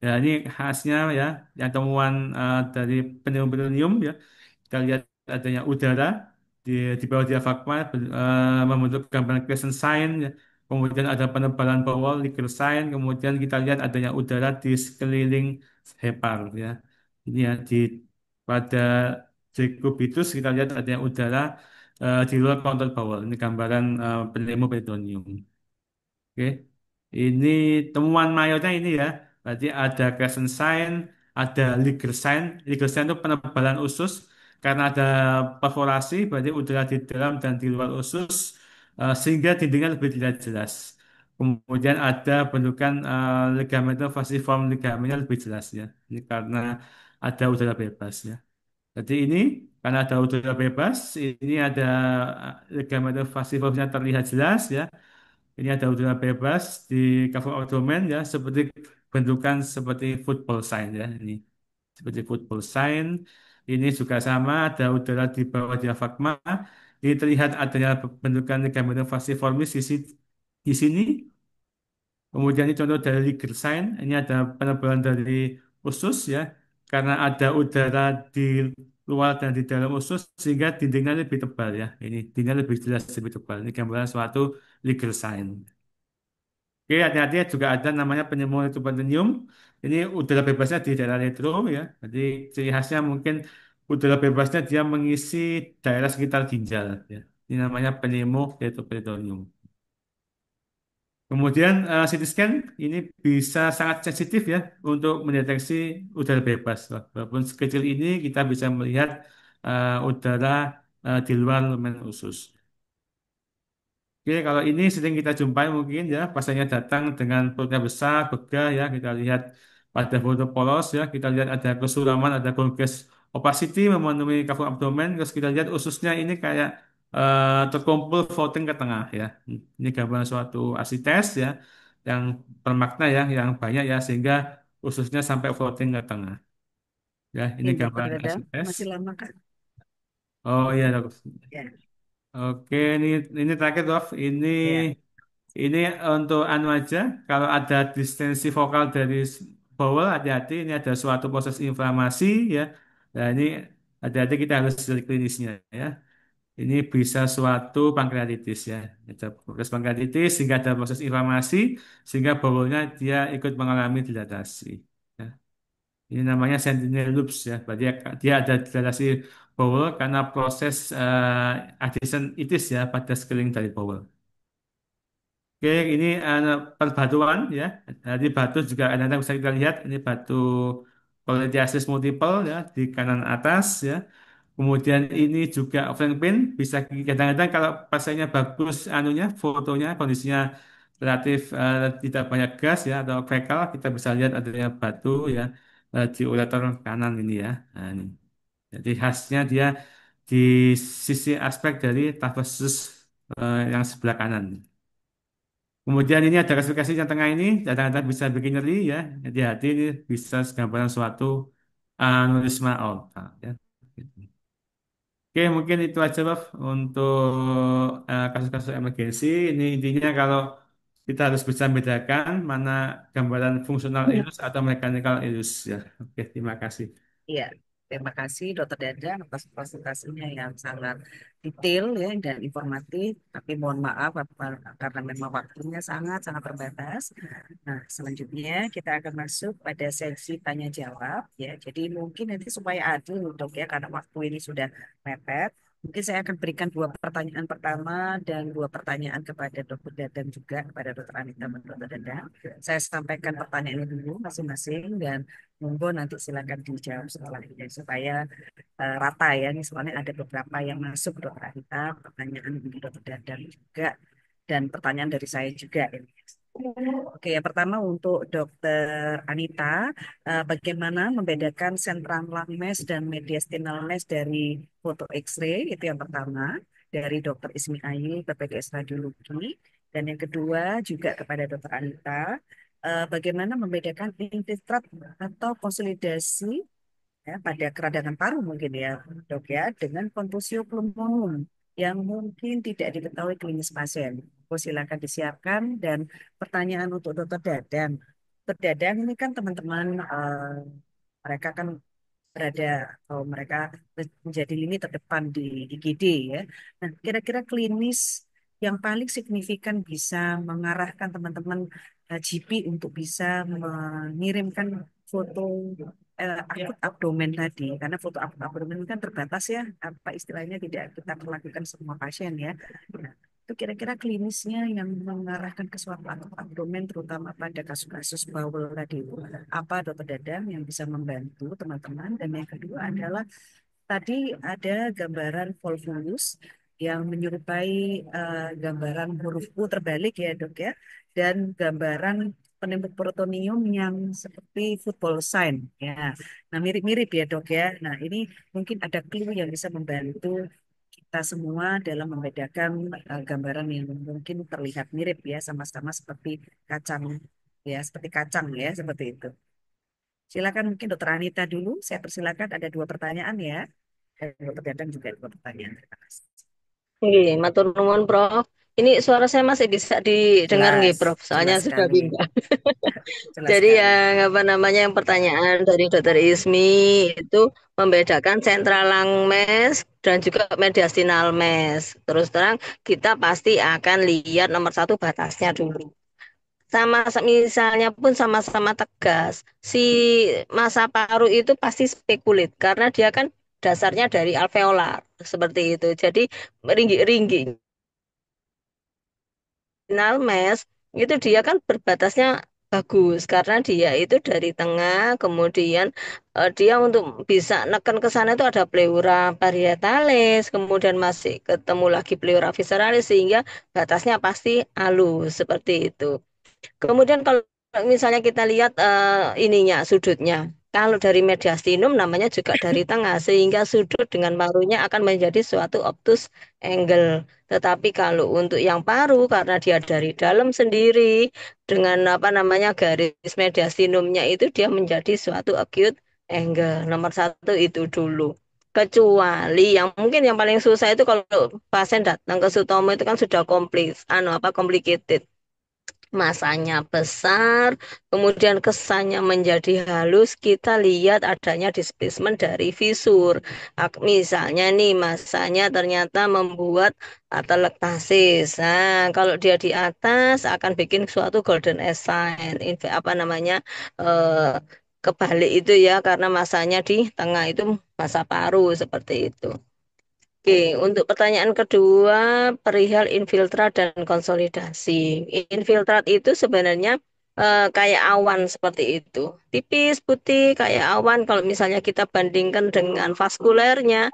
Ya ini khasnya ya yang temuan dari pneumonia ya. Kita lihat adanya udara di bawah diafragma membentuk gambaran crescent sign ya. Kemudian ada penebalan bawah Likert sign. Kemudian kita lihat adanya udara di sekeliling hepar ya. Ini ya pada Decubitus kita lihat adanya udara di luar kontur bawah. Ini gambaran pneumoperitoneum. Oke. Ini temuan mayornya ini ya. Berarti ada crescent sign, ada Liger sign. Liger sign itu penebalan usus karena ada perforasi, berarti udara di dalam dan di luar usus sehingga dindingnya lebih tidak jelas. Kemudian ada bentukan ligamen falciform ligamennya lebih jelas ya. Ini karena ada udara bebas ya. Jadi ini karena ada udara bebas, ini ada ligamen falciformnya terlihat jelas ya. Ini ada udara bebas di cover abdomen ya, seperti bentukan seperti football sign ya. Ini seperti football sign. Ini juga sama, ada udara di bawah diafragma. Ini terlihat adanya bentukan ligamen falciformis di sini. Kemudian ini contoh dari Liger sign. Ini ada penebalan dari usus ya, karena ada udara di luar dan di dalam usus sehingga dindingnya lebih tebal ya. Ini dindingnya lebih jelas lebih tebal. Ini gambaran suatu Liger sign. Oke, hati-hati ya, juga ada namanya pneumonia tuberculum. Ini udara bebasnya di daerah retro ya. Jadi ciri khasnya mungkin udara bebasnya dia mengisi daerah sekitar ginjal ya. Ini namanya pneumonia tuberculum. Kemudian CT scan ini bisa sangat sensitif ya untuk mendeteksi udara bebas. Walaupun sekecil ini kita bisa melihat udara di luar lumen usus. Oke, kalau ini sering kita jumpai mungkin ya, pasiennya datang dengan perutnya besar, begah ya, kita lihat pada foto polos ya, kita lihat ada kesuraman, ada progres opacity memenuhi kafum abdomen, terus kita lihat ususnya ini kayak terkumpul floating ke tengah ya. Ini gambaran suatu asites ya, yang bermakna ya, yang banyak ya, sehingga ususnya sampai floating ke tengah. Ya, ini Ini dokter gambaran Reda, asites. masih lama kan? Oh iya, dok. Ya, Oke, ini terakhir, Dok. Ini ya, Ini untuk anu aja, kalau ada distensi vokal dari bawel, hati-hati, ini ada suatu proses inflamasi ya. Nah ini hati-hati kita harus lihat klinisnya ya. Ini bisa suatu pankreatitis ya. Ada proses pankreatitis sehingga ada proses inflamasi sehingga bawelnya dia ikut mengalami dilatasi. Ya. Ini namanya sentinel loops ya. Berarti dia ada dilatasi bawel karena proses adhesion itis ya pada sekeliling dari bawel. Oke, ini perbatuan ya. Jadi batu juga ada bisa kita lihat. Ini batu cholelithiasis multiple ya di kanan atas ya. Kemudian ini juga flank pain bisa kadang-kadang kalau pasiennya bagus anunya fotonya kondisinya relatif tidak banyak gas ya atau fekal kita bisa lihat adanya batu ya di ureter kanan ini ya. Nah, ini. Jadi khasnya dia di sisi aspek dari tarsus yang sebelah kanan. Kemudian ini ada klasifikasi yang tengah ini, kadang-kadang bisa bikin nyeri ya. Hati-hati ini bisa gambaran suatu aneurisma aorta. Ya. Oke, mungkin itu aja, Prof, untuk kasus-kasus emergensi. Ini intinya kalau kita harus bisa membedakan mana gambaran fungsional illness atau mechanical illness. Ya. Oke, terima kasih. iya. Terima kasih Dokter Dadang atas presentasinya yang sangat detail ya dan informatif. Tapi mohon maaf karena memang waktunya sangat-sangat terbatas. Nah, selanjutnya kita akan masuk pada sesi tanya jawab ya. Jadi mungkin nanti supaya adil dok ya karena waktu ini sudah mepet. Mungkin saya akan berikan dua pertanyaan pertama dan dua pertanyaan kepada Dokter Dadang juga kepada Dokter Anita dan Dokter Dadang. Saya sampaikan pertanyaannya dulu masing-masing dan monggo nanti silakan dijawab setelah ini supaya rata ya. Ini soalnya ada beberapa yang masuk Dokter Anita, pertanyaan dari Dokter Dadang juga dan pertanyaan dari saya juga ini. Oke, yang pertama untuk Dokter Anita, bagaimana membedakan sentral lung mass dan mediastinal mass dari foto X-ray? Itu yang pertama dari Dokter Ismi Ayu, PPDS Radiologi. Dan yang kedua juga kepada Dokter Anita, bagaimana membedakan infiltrat atau konsolidasi ya, pada keradangan paru mungkin ya dok ya dengan kontusio pulmonum yang mungkin tidak diketahui klinis pasien. Oh, silakan disiapkan dan pertanyaan untuk dokter Dadang. Dokter Dadang ini kan teman-teman mereka kan berada atau mereka menjadi lini terdepan di IGD ya. Nah, kira-kira klinis yang paling signifikan bisa mengarahkan teman-teman GP untuk bisa mengirimkan foto akut abdomen tadi, karena foto akut abdomen kan terbatas ya, apa istilahnya tidak kita perlakukan semua pasien ya. Nah, itu kira-kira klinisnya yang mengarahkan ke suatu akut abdomen, terutama pada kasus-kasus bawel tadi itu, apa dokter Dadang yang bisa membantu teman-teman. Dan yang kedua adalah tadi ada gambaran volvulus yang menyerupai gambaran huruf U terbalik ya dok ya, dan gambaran penembuk peritoneum yang seperti football sign ya. Nah mirip-mirip ya dok ya. Nah ini mungkin ada clue yang bisa membantu kita semua dalam membedakan gambaran yang mungkin terlihat mirip ya, sama-sama seperti kacang ya, seperti kacang ya, seperti itu. Silakan mungkin Dokter Anita dulu. Saya persilakan ada dua pertanyaan ya. Dan Dokter Dadang juga dua pertanyaan. Terima kasih. Oke, matur nuwun Prof. Ini suara saya masih bisa didengar nggih Jelas, Prof? Soalnya jelas sudah sekali. pindah. Jelas Jadi sekali. yang apa namanya yang pertanyaan dari Dokter Ismi itu membedakan central lung mass dan juga mediastinal mass. Terus terang kita pasti akan lihat nomor satu batasnya dulu. Sama misalnya pun sama-sama tegas, si masa paru itu pasti spekulit karena dia kan dasarnya dari alveolar seperti itu. Jadi ringgi-ringgi final mass itu dia kan berbatasnya bagus karena dia itu dari tengah kemudian dia untuk bisa neken ke sana itu ada pleura parietalis kemudian masih ketemu lagi pleura visceralis sehingga batasnya pasti halus seperti itu. Kemudian kalau misalnya kita lihat ininya sudutnya, kalau dari mediastinum namanya juga dari tengah, sehingga sudut dengan parunya akan menjadi suatu obtus angle. Tetapi kalau untuk yang paru, karena dia dari dalam sendiri, dengan apa namanya garis mediastinumnya itu dia menjadi suatu acute angle. Nomor satu itu dulu. Kecuali yang mungkin yang paling susah itu kalau pasien datang ke Sutomo itu kan sudah kompleks, complicated masanya besar, kemudian kesannya menjadi halus, kita lihat adanya displacement dari visur. Misalnya nih, masanya ternyata membuat atelektasis. Nah, kalau dia di atas akan bikin suatu golden sign, apa namanya, eh, kebalik itu ya, karena masanya di tengah itu masa paru seperti itu. Oke, untuk pertanyaan kedua, perihal infiltrat dan konsolidasi. Infiltrat itu sebenarnya kayak awan seperti itu. Tipis, putih, kayak awan. Kalau misalnya kita bandingkan dengan vaskulernya,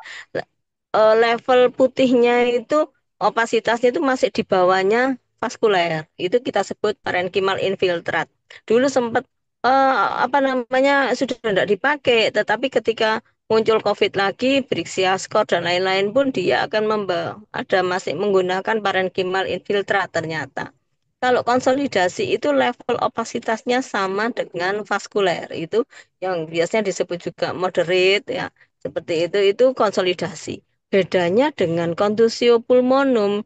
level putihnya itu, opasitasnya itu masih di bawahnya vaskuler. Itu kita sebut parenchymal infiltrat. Dulu sempat apa namanya sudah tidak dipakai, tetapi ketika muncul COVID lagi, Brixia Score dan lain-lain pun dia akan ada masih menggunakan parenchymal infiltrat ternyata. Kalau konsolidasi itu level opasitasnya sama dengan vaskuler, itu yang biasanya disebut juga moderate ya, seperti itu konsolidasi. Bedanya dengan contusio pulmonum,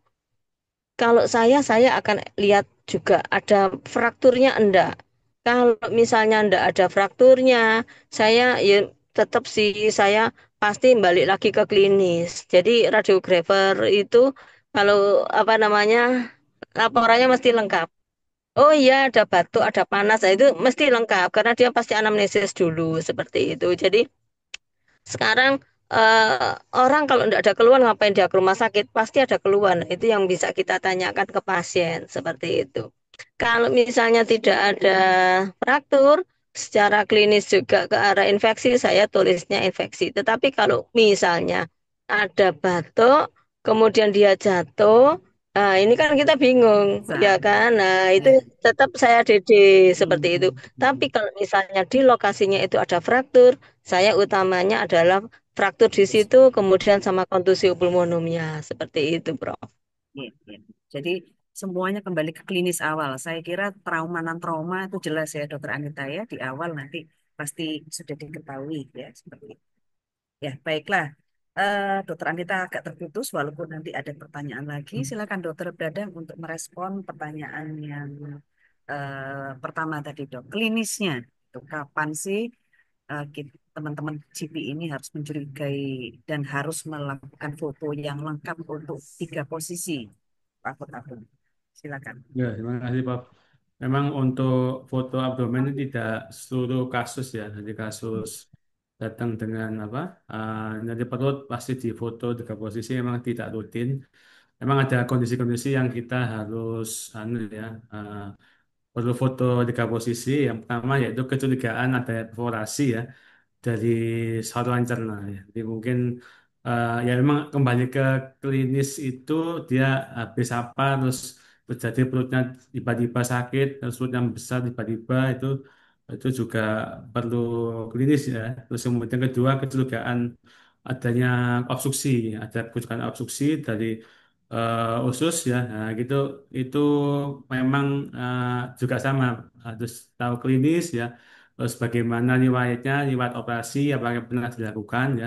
kalau saya akan lihat juga ada frakturnya enggak. Kalau misalnya enggak ada frakturnya, saya ya tetap sih saya pasti balik lagi ke klinis. Jadi radiografer itu kalau apa namanya laporannya mesti lengkap. Oh iya, ada batuk, ada panas, nah, itu mesti lengkap karena dia pasti anamnesis dulu seperti itu. Jadi sekarang orang kalau tidak ada keluhan ngapain dia ke rumah sakit? Pasti ada keluhan. Itu yang bisa kita tanyakan ke pasien seperti itu. Kalau misalnya tidak ada fraktur, secara klinis juga ke arah infeksi, saya tulisnya infeksi. Tetapi kalau misalnya ada batuk, kemudian dia jatuh, nah ini kan kita bingung, ya Bisa. kan? Nah itu Ya. tetap saya DD seperti itu. Tapi kalau misalnya di lokasinya itu ada fraktur, saya utamanya adalah fraktur di situ, kemudian sama kontusi pulmonemia, seperti itu, Prof. Ya, ya. Jadi semuanya kembali ke klinis awal. Saya kira trauma non trauma itu jelas ya Dokter Anita ya di awal nanti pasti sudah diketahui ya seperti itu. Ya baiklah. Dokter Anita agak terputus walaupun nanti ada pertanyaan lagi. Silakan Dokter Bradang untuk merespon pertanyaan yang pertama tadi dok. Klinisnya itu kapan sih teman-teman GP ini harus mencurigai dan harus melakukan foto yang lengkap untuk 3 posisi akun-akun. Silakan. Ya, terima kasih, Pak. Memang untuk foto abdomen itu tidak seluruh kasus ya. Jadi kasus datang dengan apa? Nyeri perut pasti difoto tiga posisi memang tidak rutin. Memang ada kondisi-kondisi yang kita harus ya, perlu foto tiga posisi. Yang pertama yaitu kecurigaan ada perforasi ya dari saluran cerna ya. Jadi mungkin ya memang kembali ke klinis itu dia habis apa terjadi perutnya tiba-tiba sakit terus perutnya besar tiba-tiba itu juga perlu klinis ya. Terus kemudian kedua kecurigaan adanya obstruksi, ada kecurigaan obstruksi dari usus ya. Nah, gitu itu memang juga sama harus tahu klinis ya. Terus bagaimana riwayatnya, riwayat operasi, apakah pernah dilakukan ya.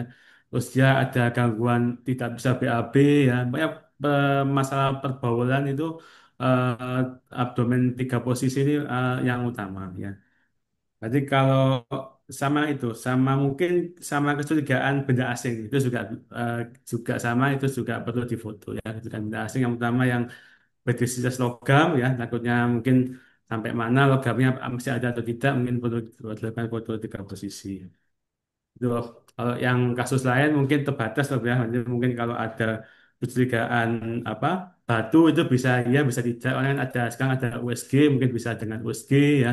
Terus dia ada gangguan tidak bisa BAB ya. Banyak masalah perbaulan itu abdomen tiga posisi ini yang utama ya. Jadi kalau sama itu, sama mungkin sama kecurigaan benda asing itu eh, juga sama itu juga perlu difoto ya. Kecurigaan benda asing yang utama yang berdiskusi logam ya, takutnya mungkin sampai mana logamnya masih ada atau tidak, mungkin perlu dilakukan foto tiga posisi. Itu kalau yang kasus lain mungkin terbatas loh ya, jadi mungkin kalau ada kecurigaan apa batu itu bisa ya bisa tidak, orang ada sekarang ada USG mungkin bisa dengan USG ya.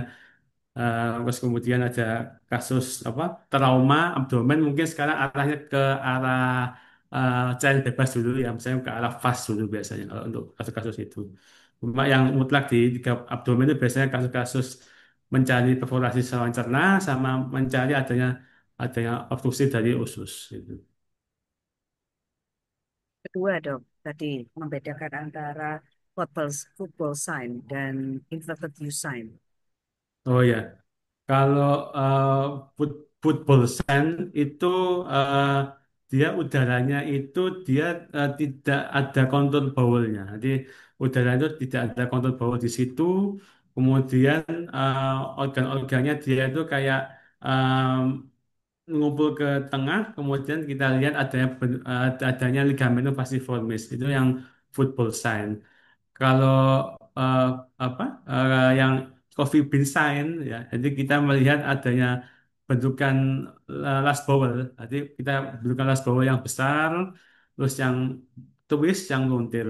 Terus kemudian ada kasus apa trauma abdomen mungkin sekarang arahnya ke arah cairan bebas dulu ya misalnya ke arah vas dulu biasanya kalau untuk kasus-kasus itu. Cuma yang mutlak di abdomen itu biasanya kasus-kasus mencari perforasi saluran cerna sama mencari adanya obstruksi dari usus gitu. Kedua dok, tadi membedakan antara football sign dan inverted U sign. Oh ya, kalau football sand itu eh, dia udaranya itu dia tidak ada kontur baunya. Jadi udara itu tidak ada kontur bau di situ. Kemudian organ-organnya dia itu kayak ngumpul ke tengah. Kemudian kita lihat adanya ligamen falciformis. Itu yang football sign. Kalau eh, apa yang coffee bean sign ya, jadi kita melihat adanya bentukan last bowel. Jadi kita bentukan last bowel yang besar, terus yang tumis, yang luntir.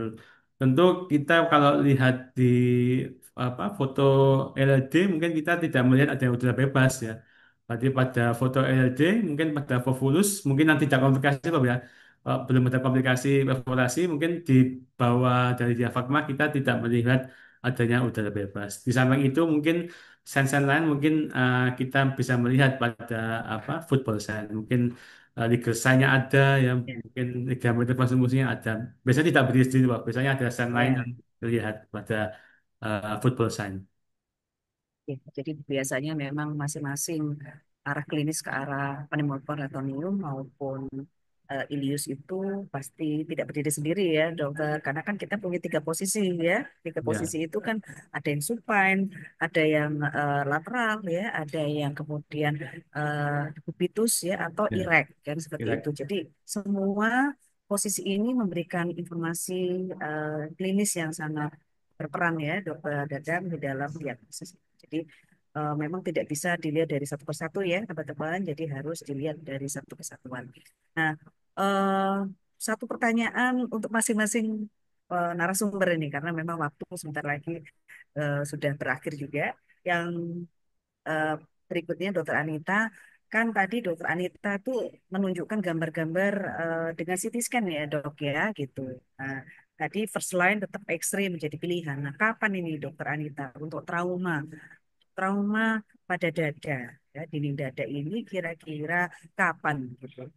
Tentu kita kalau lihat di apa foto LLD mungkin kita tidak melihat ada udara bebas ya. Berarti pada foto LLD mungkin pada Volvulus mungkin nanti tidak komplikasi Bob ya. Belum ada komplikasi perforasi mungkin di bawah dari diafragma kita tidak melihat adanya udara bebas. Di samping itu mungkin sen-sen lain mungkin kita bisa melihat pada apa football sign. Mungkin legal sign-nya ada ya, Ya, mungkin ligamen fungsinya ada. Biasanya tidak berdiri sendiri, Pak. Biasanya ada sign lain ya, yang terlihat pada football sign. ya. Jadi biasanya memang masing-masing arah klinis ke arah pneumoperitoneum maupun Ilius itu pasti tidak berdiri sendiri ya dokter, karena kan kita punya tiga posisi ya. Tiga posisi Ya, itu kan ada yang supine, ada yang lateral ya, ada yang kemudian kubitus ya atau ya, erect kan seperti itu. kira. Jadi semua posisi ini memberikan informasi klinis yang sangat berperan ya dokter Dadang di dalam diagnosis. Jadi memang tidak bisa dilihat dari satu persatu ya teman-teman, jadi harus dilihat dari satu kesatuan. Nah, eh, satu pertanyaan untuk masing-masing narasumber ini karena memang waktu sebentar lagi sudah berakhir juga. Yang eh, berikutnya Dokter Anita, kan tadi Dokter Anita tuh menunjukkan gambar-gambar dengan CT scan ya dok ya gitu. Nah, tadi first line tetap X-ray menjadi pilihan. Nah, kapan ini Dokter Anita untuk trauma? Trauma pada dada, ya, dinding dada ini kira-kira kapan gitu?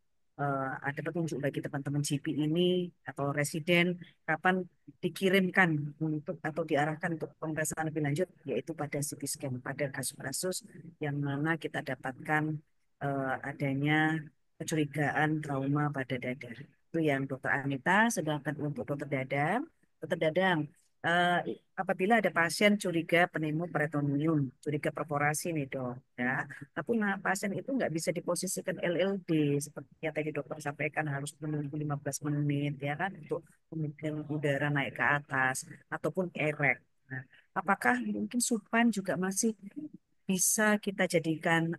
Ada petunjuk bagi teman-teman GP ini atau residen kapan dikirimkan untuk atau diarahkan untuk pemeriksaan lebih lanjut, yaitu pada CT scan pada kasus-kasus yang mana kita dapatkan adanya kecurigaan trauma pada dada. Itu yang Dokter Anita, sedangkan untuk Dokter Dadang, eh, apabila ada pasien curiga pneumoperitoneum, curiga perforasi nih dok, ya, tapi nah, pasien itu nggak bisa diposisikan LLD seperti yang tadi dokter sampaikan harus menunggu 15 menit ya kan untuk kemudian udara naik ke atas ataupun erek. Nah, apakah mungkin supan juga masih bisa kita jadikan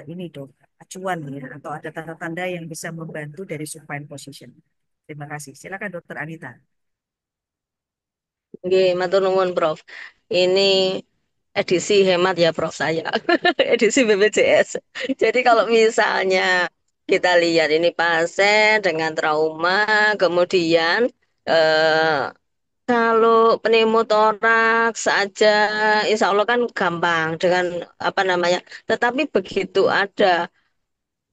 ini dok acuan ya atau ada tanda-tanda yang bisa membantu dari supine position? Terima kasih. Silakan dokter Anita. Nggih, matur nuwun Prof. Ini edisi hemat ya Prof saya. Edisi BPJS. Jadi kalau misalnya kita lihat ini pasien dengan trauma, kemudian kalau pneumotoraks saja, insya Allah kan gampang dengan apa namanya. Tetapi begitu ada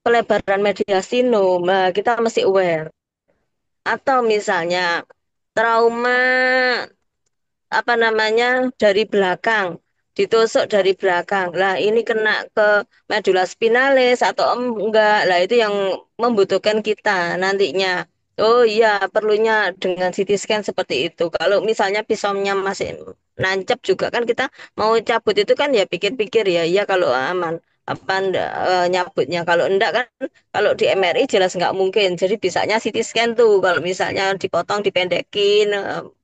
pelebaran mediastinum, nah, kita mesti aware. Atau misalnya trauma apa namanya dari belakang, ditusuk dari belakang. Lah ini kena ke medula spinalis atau enggak. Lah itu yang membutuhkan kita nantinya. Oh iya, perlunya dengan CT scan seperti itu. Kalau misalnya pisaunya masih nancep juga kan kita mau cabut itu kan ya pikir-pikir ya, iya kalau aman apa enggak, nyabutnya. Kalau enggak kan kalau di MRI jelas nggak mungkin. Jadi bisanya CT scan tuh kalau misalnya dipotong dipendekin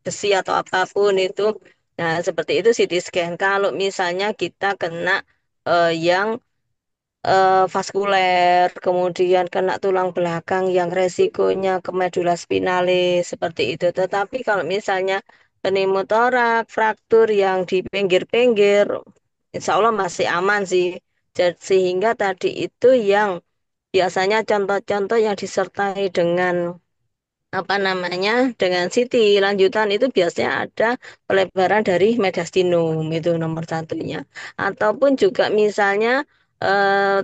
besi atau apapun itu. Nah, seperti itu CT scan. Kalau misalnya kita kena yang vaskuler, kemudian kena tulang belakang yang resikonya ke medula spinalis seperti itu. Tetapi kalau misalnya pneumotorak, fraktur yang di pinggir-pinggir, insya Allah masih aman sih. Sehingga tadi itu yang biasanya contoh-contoh yang disertai dengan apa namanya dengan CT lanjutan itu biasanya ada pelebaran dari mediastinum itu nomor satunya ataupun juga misalnya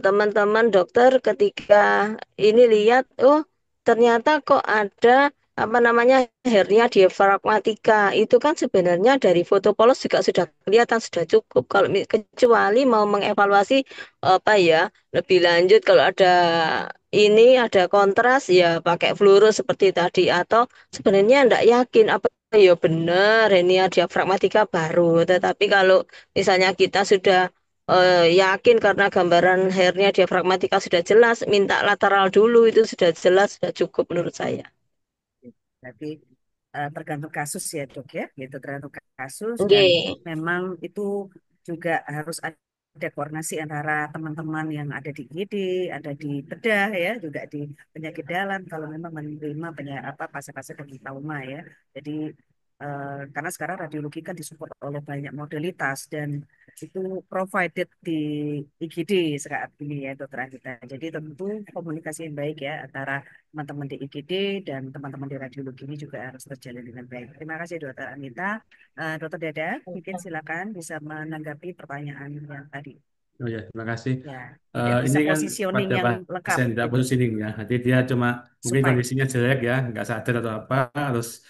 teman-teman dokter ketika ini lihat oh ternyata kok ada apa namanya hernia diafragmatika itu kan sebenarnya dari foto polos juga sudah kelihatan sudah cukup kalau kecuali mau mengevaluasi apa ya lebih lanjut kalau ada ini ada kontras ya pakai fluorus seperti tadi atau sebenarnya enggak yakin apa ya benar ini diafragmatika baru tetapi kalau misalnya kita sudah yakin karena gambaran hernia diafragmatika sudah jelas minta lateral dulu itu sudah jelas sudah cukup menurut saya. Tapi tergantung kasus ya dok ya, gitu tergantung kasus dan Oke. memang itu juga harus ada koordinasi antara teman-teman yang ada di IGD, ada di bedah ya, juga di penyakit dalam kalau memang menerima apa pasien-pasien dengan trauma ya. Jadi karena sekarang radiologi kan disupport oleh banyak modalitas dan itu provided di IGD saat ini ya dokter Anita. Jadi tentu komunikasi yang baik ya antara teman-teman di IGD dan teman-teman di radiologi ini juga harus terjalin dengan baik. Terima kasih dokter Anita. Dokter Dada, mungkin silakan bisa menanggapi pertanyaan yang tadi. Oh ya, terima kasih. Ya, tidak Ini bisa kan positioning pada yang lengkap pasien tidak gitu. positioning ya. Nanti dia cuma mungkin Supine. kondisinya jelek ya, nggak sadar atau apa, harus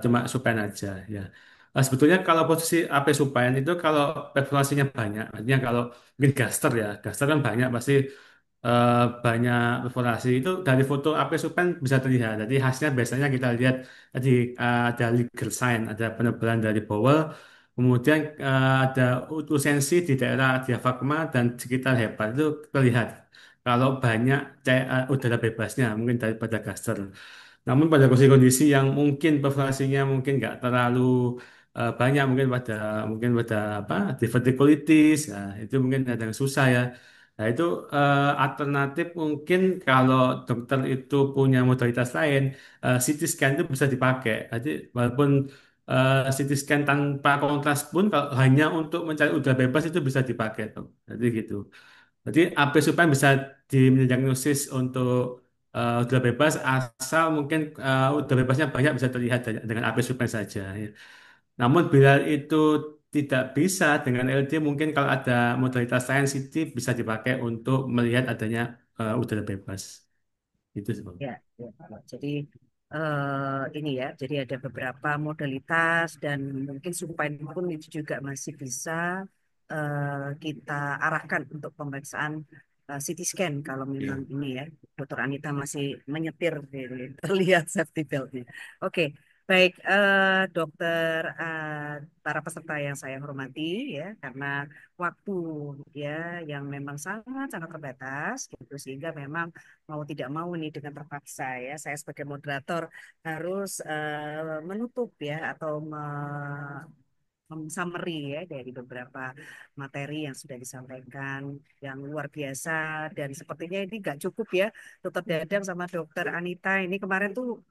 cuma supine aja ya. Sebetulnya kalau posisi AP supine itu kalau perforasinya banyak, artinya kalau mungkin gaster ya, gaster kan banyak pasti eh, banyak perforasi itu dari foto AP Supen bisa terlihat. Jadi hasilnya biasanya kita lihat tadi ada legal sign, ada penebalan dari bowel, kemudian ada lusensi di daerah diafragma dan sekitar hepat itu terlihat. Kalau banyak udara bebasnya mungkin daripada gaster. Namun pada kondisi-kondisi yang mungkin perforasinya mungkin nggak terlalu banyak mungkin pada apa divertikulitis ya, itu mungkin ada yang susah ya. Nah, itu alternatif mungkin kalau dokter itu punya modalitas lain, CT scan itu bisa dipakai. Jadi walaupun CT scan tanpa kontras pun kalau hanya untuk mencari udara bebas itu bisa dipakai tuh. Jadi gitu. Jadi AP supaya bisa diagnosis untuk udara bebas asal mungkin udara bebasnya banyak bisa terlihat dengan AP supaya saja. Ya. Namun bila itu tidak bisa dengan LD mungkin kalau ada modalitas Science City bisa dipakai untuk melihat adanya udara bebas. Itu sebabnya. Ya, ya. Jadi ini ya, jadi ada beberapa modalitas dan mungkin supine pun itu juga masih bisa kita arahkan untuk pemeriksaan CT scan kalau memang Ya. ini ya, Dokter Anita masih menyetir ini, terlihat safety beltnya. Oke, baik Dokter para peserta yang saya hormati ya, karena waktu ya yang memang sangat sangat terbatas gitu sehingga memang mau tidak mau nih dengan terpaksa ya saya sebagai moderator harus menutup ya atau summary ya dari beberapa materi yang sudah disampaikan yang luar biasa dan sepertinya ini nggak cukup ya Dokter Dadang sama Dokter Anita ini kemarin tuh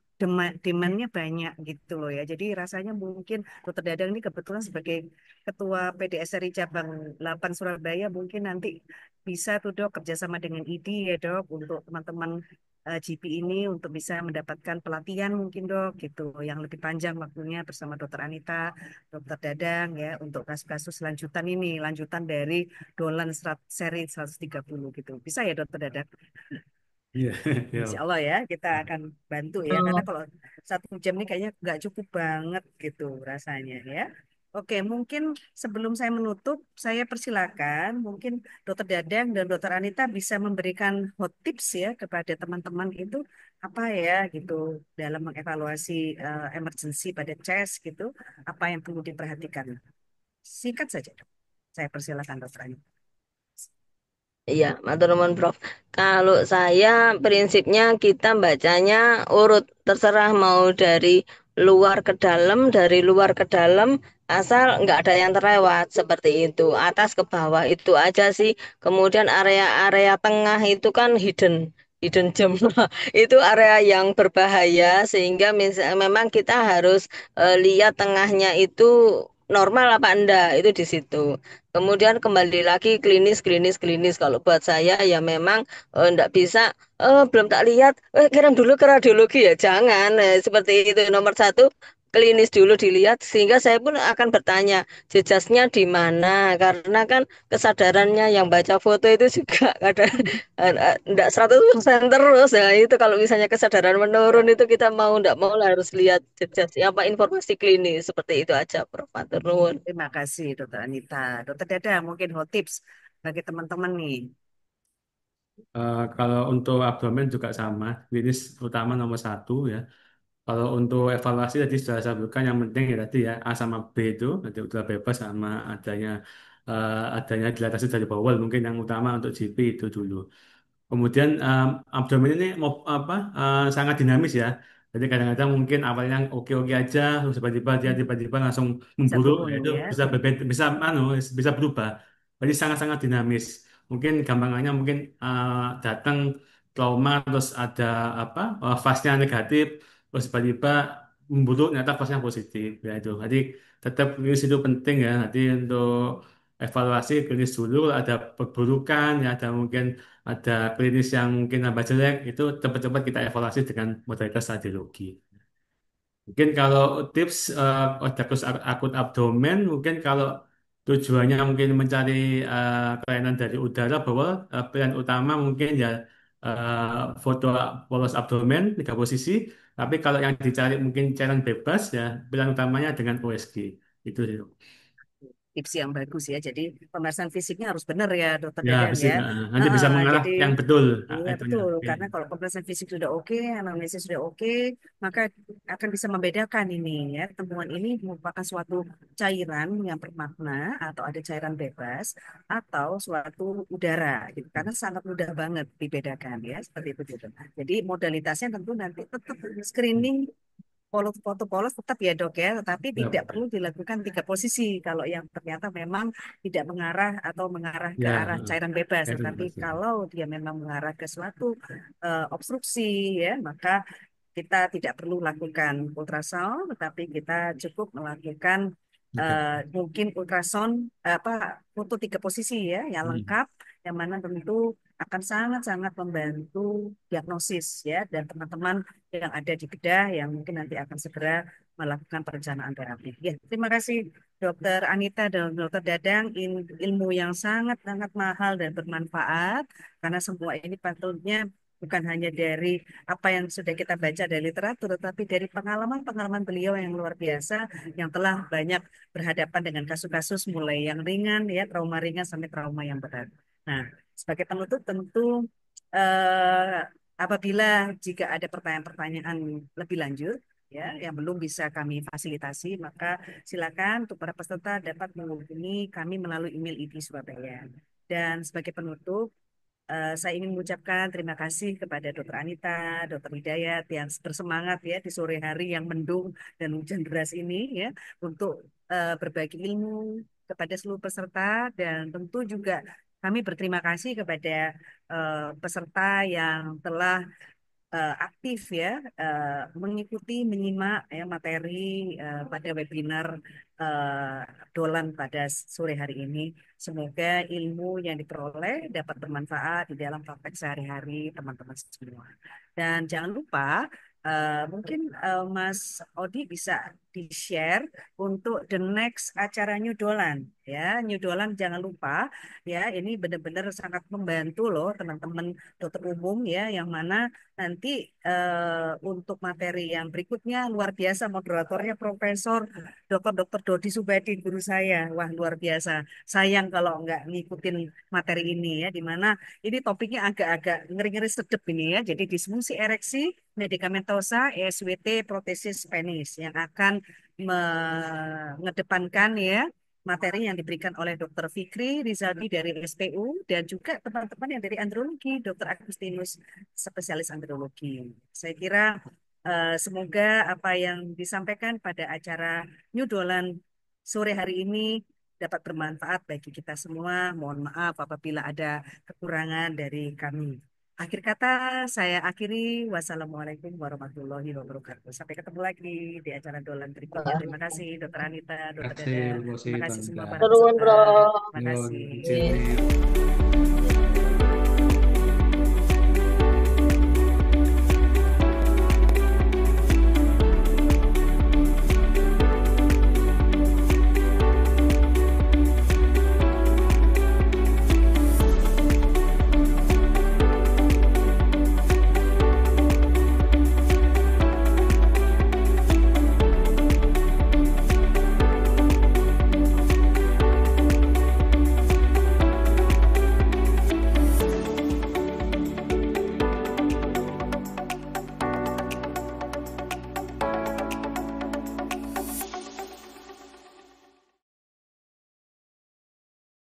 demandnya banyak gitu loh ya jadi rasanya mungkin Dokter Dadang ini kebetulan sebagai Ketua PDSRI Cabang 8 Surabaya mungkin nanti bisa tuh dok kerjasama dengan ID ya dok untuk teman-teman GP ini untuk bisa mendapatkan pelatihan mungkin dok gitu yang lebih panjang waktunya bersama Dokter Anita, Dokter Dadang ya untuk kasus-kasus lanjutan ini lanjutan dari Dolan seri 130 gitu bisa ya Dokter Dadang? Iya, Insya ya. Allah ya kita akan bantu ya karena Oh, kalau 1 jam ini kayaknya nggak cukup banget gitu rasanya ya. Oke, mungkin sebelum saya menutup, saya persilakan mungkin Dokter Dadang dan Dokter Anita bisa memberikan hot tips ya kepada teman-teman itu apa ya gitu dalam mengevaluasi emergency pada CHEST gitu, apa yang perlu diperhatikan. Singkat saja, Dok. Saya persilakan Dokter Anita. iya, matur nuwun Prof. Kalau saya prinsipnya kita bacanya urut, terserah mau dari luar ke dalam, asal nggak ada yang terlewat seperti itu. Atas ke bawah itu aja sih. Kemudian area-area tengah itu kan hidden gem. Itu area yang berbahaya sehingga memang kita harus lihat tengahnya itu normal apa enggak itu di situ. Kemudian kembali lagi klinis. Kalau buat saya ya memang enggak bisa, belum tak lihat, kirim dulu ke radiologi ya. Jangan, seperti itu. Nomor satu, klinis dulu dilihat sehingga saya pun akan bertanya jejasnya di mana. Karena kan kesadarannya yang baca foto itu juga kadang enggak 100% terus. Ya itu kalau misalnya kesadaran menurun itu kita mau enggak mau lah harus lihat jejas apa informasi klinis seperti itu aja Prof. Matur nuwun. Terima kasih Dokter Anita. Dokter Dadang mungkin hot tips bagi teman-teman nih. Kalau untuk abdomen juga sama, klinis utama nomor satu ya. Kalau untuk evaluasi tadi sudah saya sebutkan yang penting ya tadi ya A sama B itu nanti udara bebas sama adanya dilatasi dari bawel mungkin yang utama untuk GP itu dulu. Kemudian abdomen ini mau apa sangat dinamis ya. Jadi kadang-kadang mungkin awalnya oke-oke aja, terus tiba-tiba dia tiba-tiba langsung Bisa memburuk, ya turun itu ya. bisa berbeda, bisa berubah. Jadi sangat-sangat dinamis. Mungkin gampangannya mungkin datang trauma terus ada apa fase-nya negatif, terus tiba-tiba memburuk ternyata fase-nya positif ya itu. Jadi tetap klinis itu penting ya. Nanti untuk evaluasi klinis dulu ada perburukan ya ada mungkin ada klinis yang mungkin nambah jelek, itu cepat-cepat kita evaluasi dengan modalitas radiologi. Mungkin kalau tips osteoartritis akut abdomen, mungkin kalau tujuannya mungkin mencari kelainan dari udara, bahwa pilihan utama mungkin ya foto polos abdomen 3 posisi. Tapi kalau yang dicari mungkin cairan bebas ya pilihan utamanya dengan USG. Itu sih. tips yang bagus ya. Jadi pemeriksaan fisiknya harus benar ya, Dokter Ya, Dadan fisik. ya. Nanti bisa mengarah Jadi yang betul iya itunya. betul, Oke. karena kalau pemeriksaan fisik sudah oke, anamnesis sudah oke, maka akan bisa membedakan ini ya. Temuan ini merupakan suatu cairan yang bermakna atau ada cairan bebas atau suatu udara gitu. Karena sangat mudah banget dibedakan ya, seperti itu gitu. Jadi modalitasnya tentu nanti tetap screening foto polos tetap ya dok ya, tetapi tidak Ya, perlu dilakukan 3 posisi kalau yang ternyata memang tidak mengarah atau mengarah ke ya, arah cairan bebas. itu Tetapi pasti. kalau dia memang mengarah ke suatu obstruksi ya, maka kita tidak perlu lakukan ultrasound, tetapi kita cukup melakukan Oke. mungkin ultrasound apa foto 3 posisi ya, yang Hmm. lengkap, yang mana tentu akan sangat-sangat membantu diagnosis ya dan teman-teman yang ada di bedah yang mungkin nanti akan segera melakukan perencanaan terapi. Ya, terima kasih Dokter Anita dan Dokter Dadang, ilmu yang sangat-sangat mahal dan bermanfaat karena semua ini patutnya bukan hanya dari apa yang sudah kita baca dari literatur, tetapi dari pengalaman-pengalaman beliau yang luar biasa, yang telah banyak berhadapan dengan kasus-kasus mulai yang ringan, ya trauma ringan sampai trauma yang berat. Nah, sebagai penutup tentu apabila jika ada pertanyaan-pertanyaan lebih lanjut, ya yang belum bisa kami fasilitasi, maka silakan untuk para peserta dapat menghubungi kami melalui email ID Surabaya. Dan sebagai penutup, saya ingin mengucapkan terima kasih kepada Dokter Anita, Dokter Hidayat yang bersemangat ya di sore hari yang mendung dan hujan deras ini ya untuk berbagi ilmu kepada seluruh peserta dan tentu juga kami berterima kasih kepada peserta yang telah aktif ya mengikuti menyimak ya materi pada webinar eh, Dolan pada sore hari ini. Semoga ilmu yang diperoleh dapat bermanfaat di dalam praktek sehari-hari teman-teman semua. Dan jangan lupa mungkin Mas Odi bisa di-share untuk the next acara New Dolan ya. New Dolan jangan lupa ya, ini benar-benar sangat membantu loh teman-teman dokter umum ya, yang mana nanti untuk materi yang berikutnya luar biasa moderatornya Profesor Dr. Dodi Subadi, guru saya. Wah, luar biasa. Sayang kalau nggak ngikutin materi ini ya, di mana ini topiknya agak-agak ngeri-ngeri sedep ini ya. Jadi disfungsi ereksi medikamentosa ESWT protesis penis yang akan mengedepankan ya materi yang diberikan oleh Dr. Fikri Rizaldi dari SPU dan juga teman-teman yang dari andrologi, Dr. Agustinus, spesialis andrologi. Saya kira semoga apa yang disampaikan pada acara New Dolan sore hari ini dapat bermanfaat bagi kita semua. Mohon maaf apabila ada kekurangan dari kami. Akhir kata saya akhiri. Wassalamualaikum warahmatullahi wabarakatuh. Sampai ketemu lagi di acara Dolan berikutnya. Terima kasih Dokter Anita, Terima Dokter kasih, Dada. Bu Rosi, Terima Bang kasih semua para Ida. Turun, peserta. bro. Terima Yo, kasih. izin.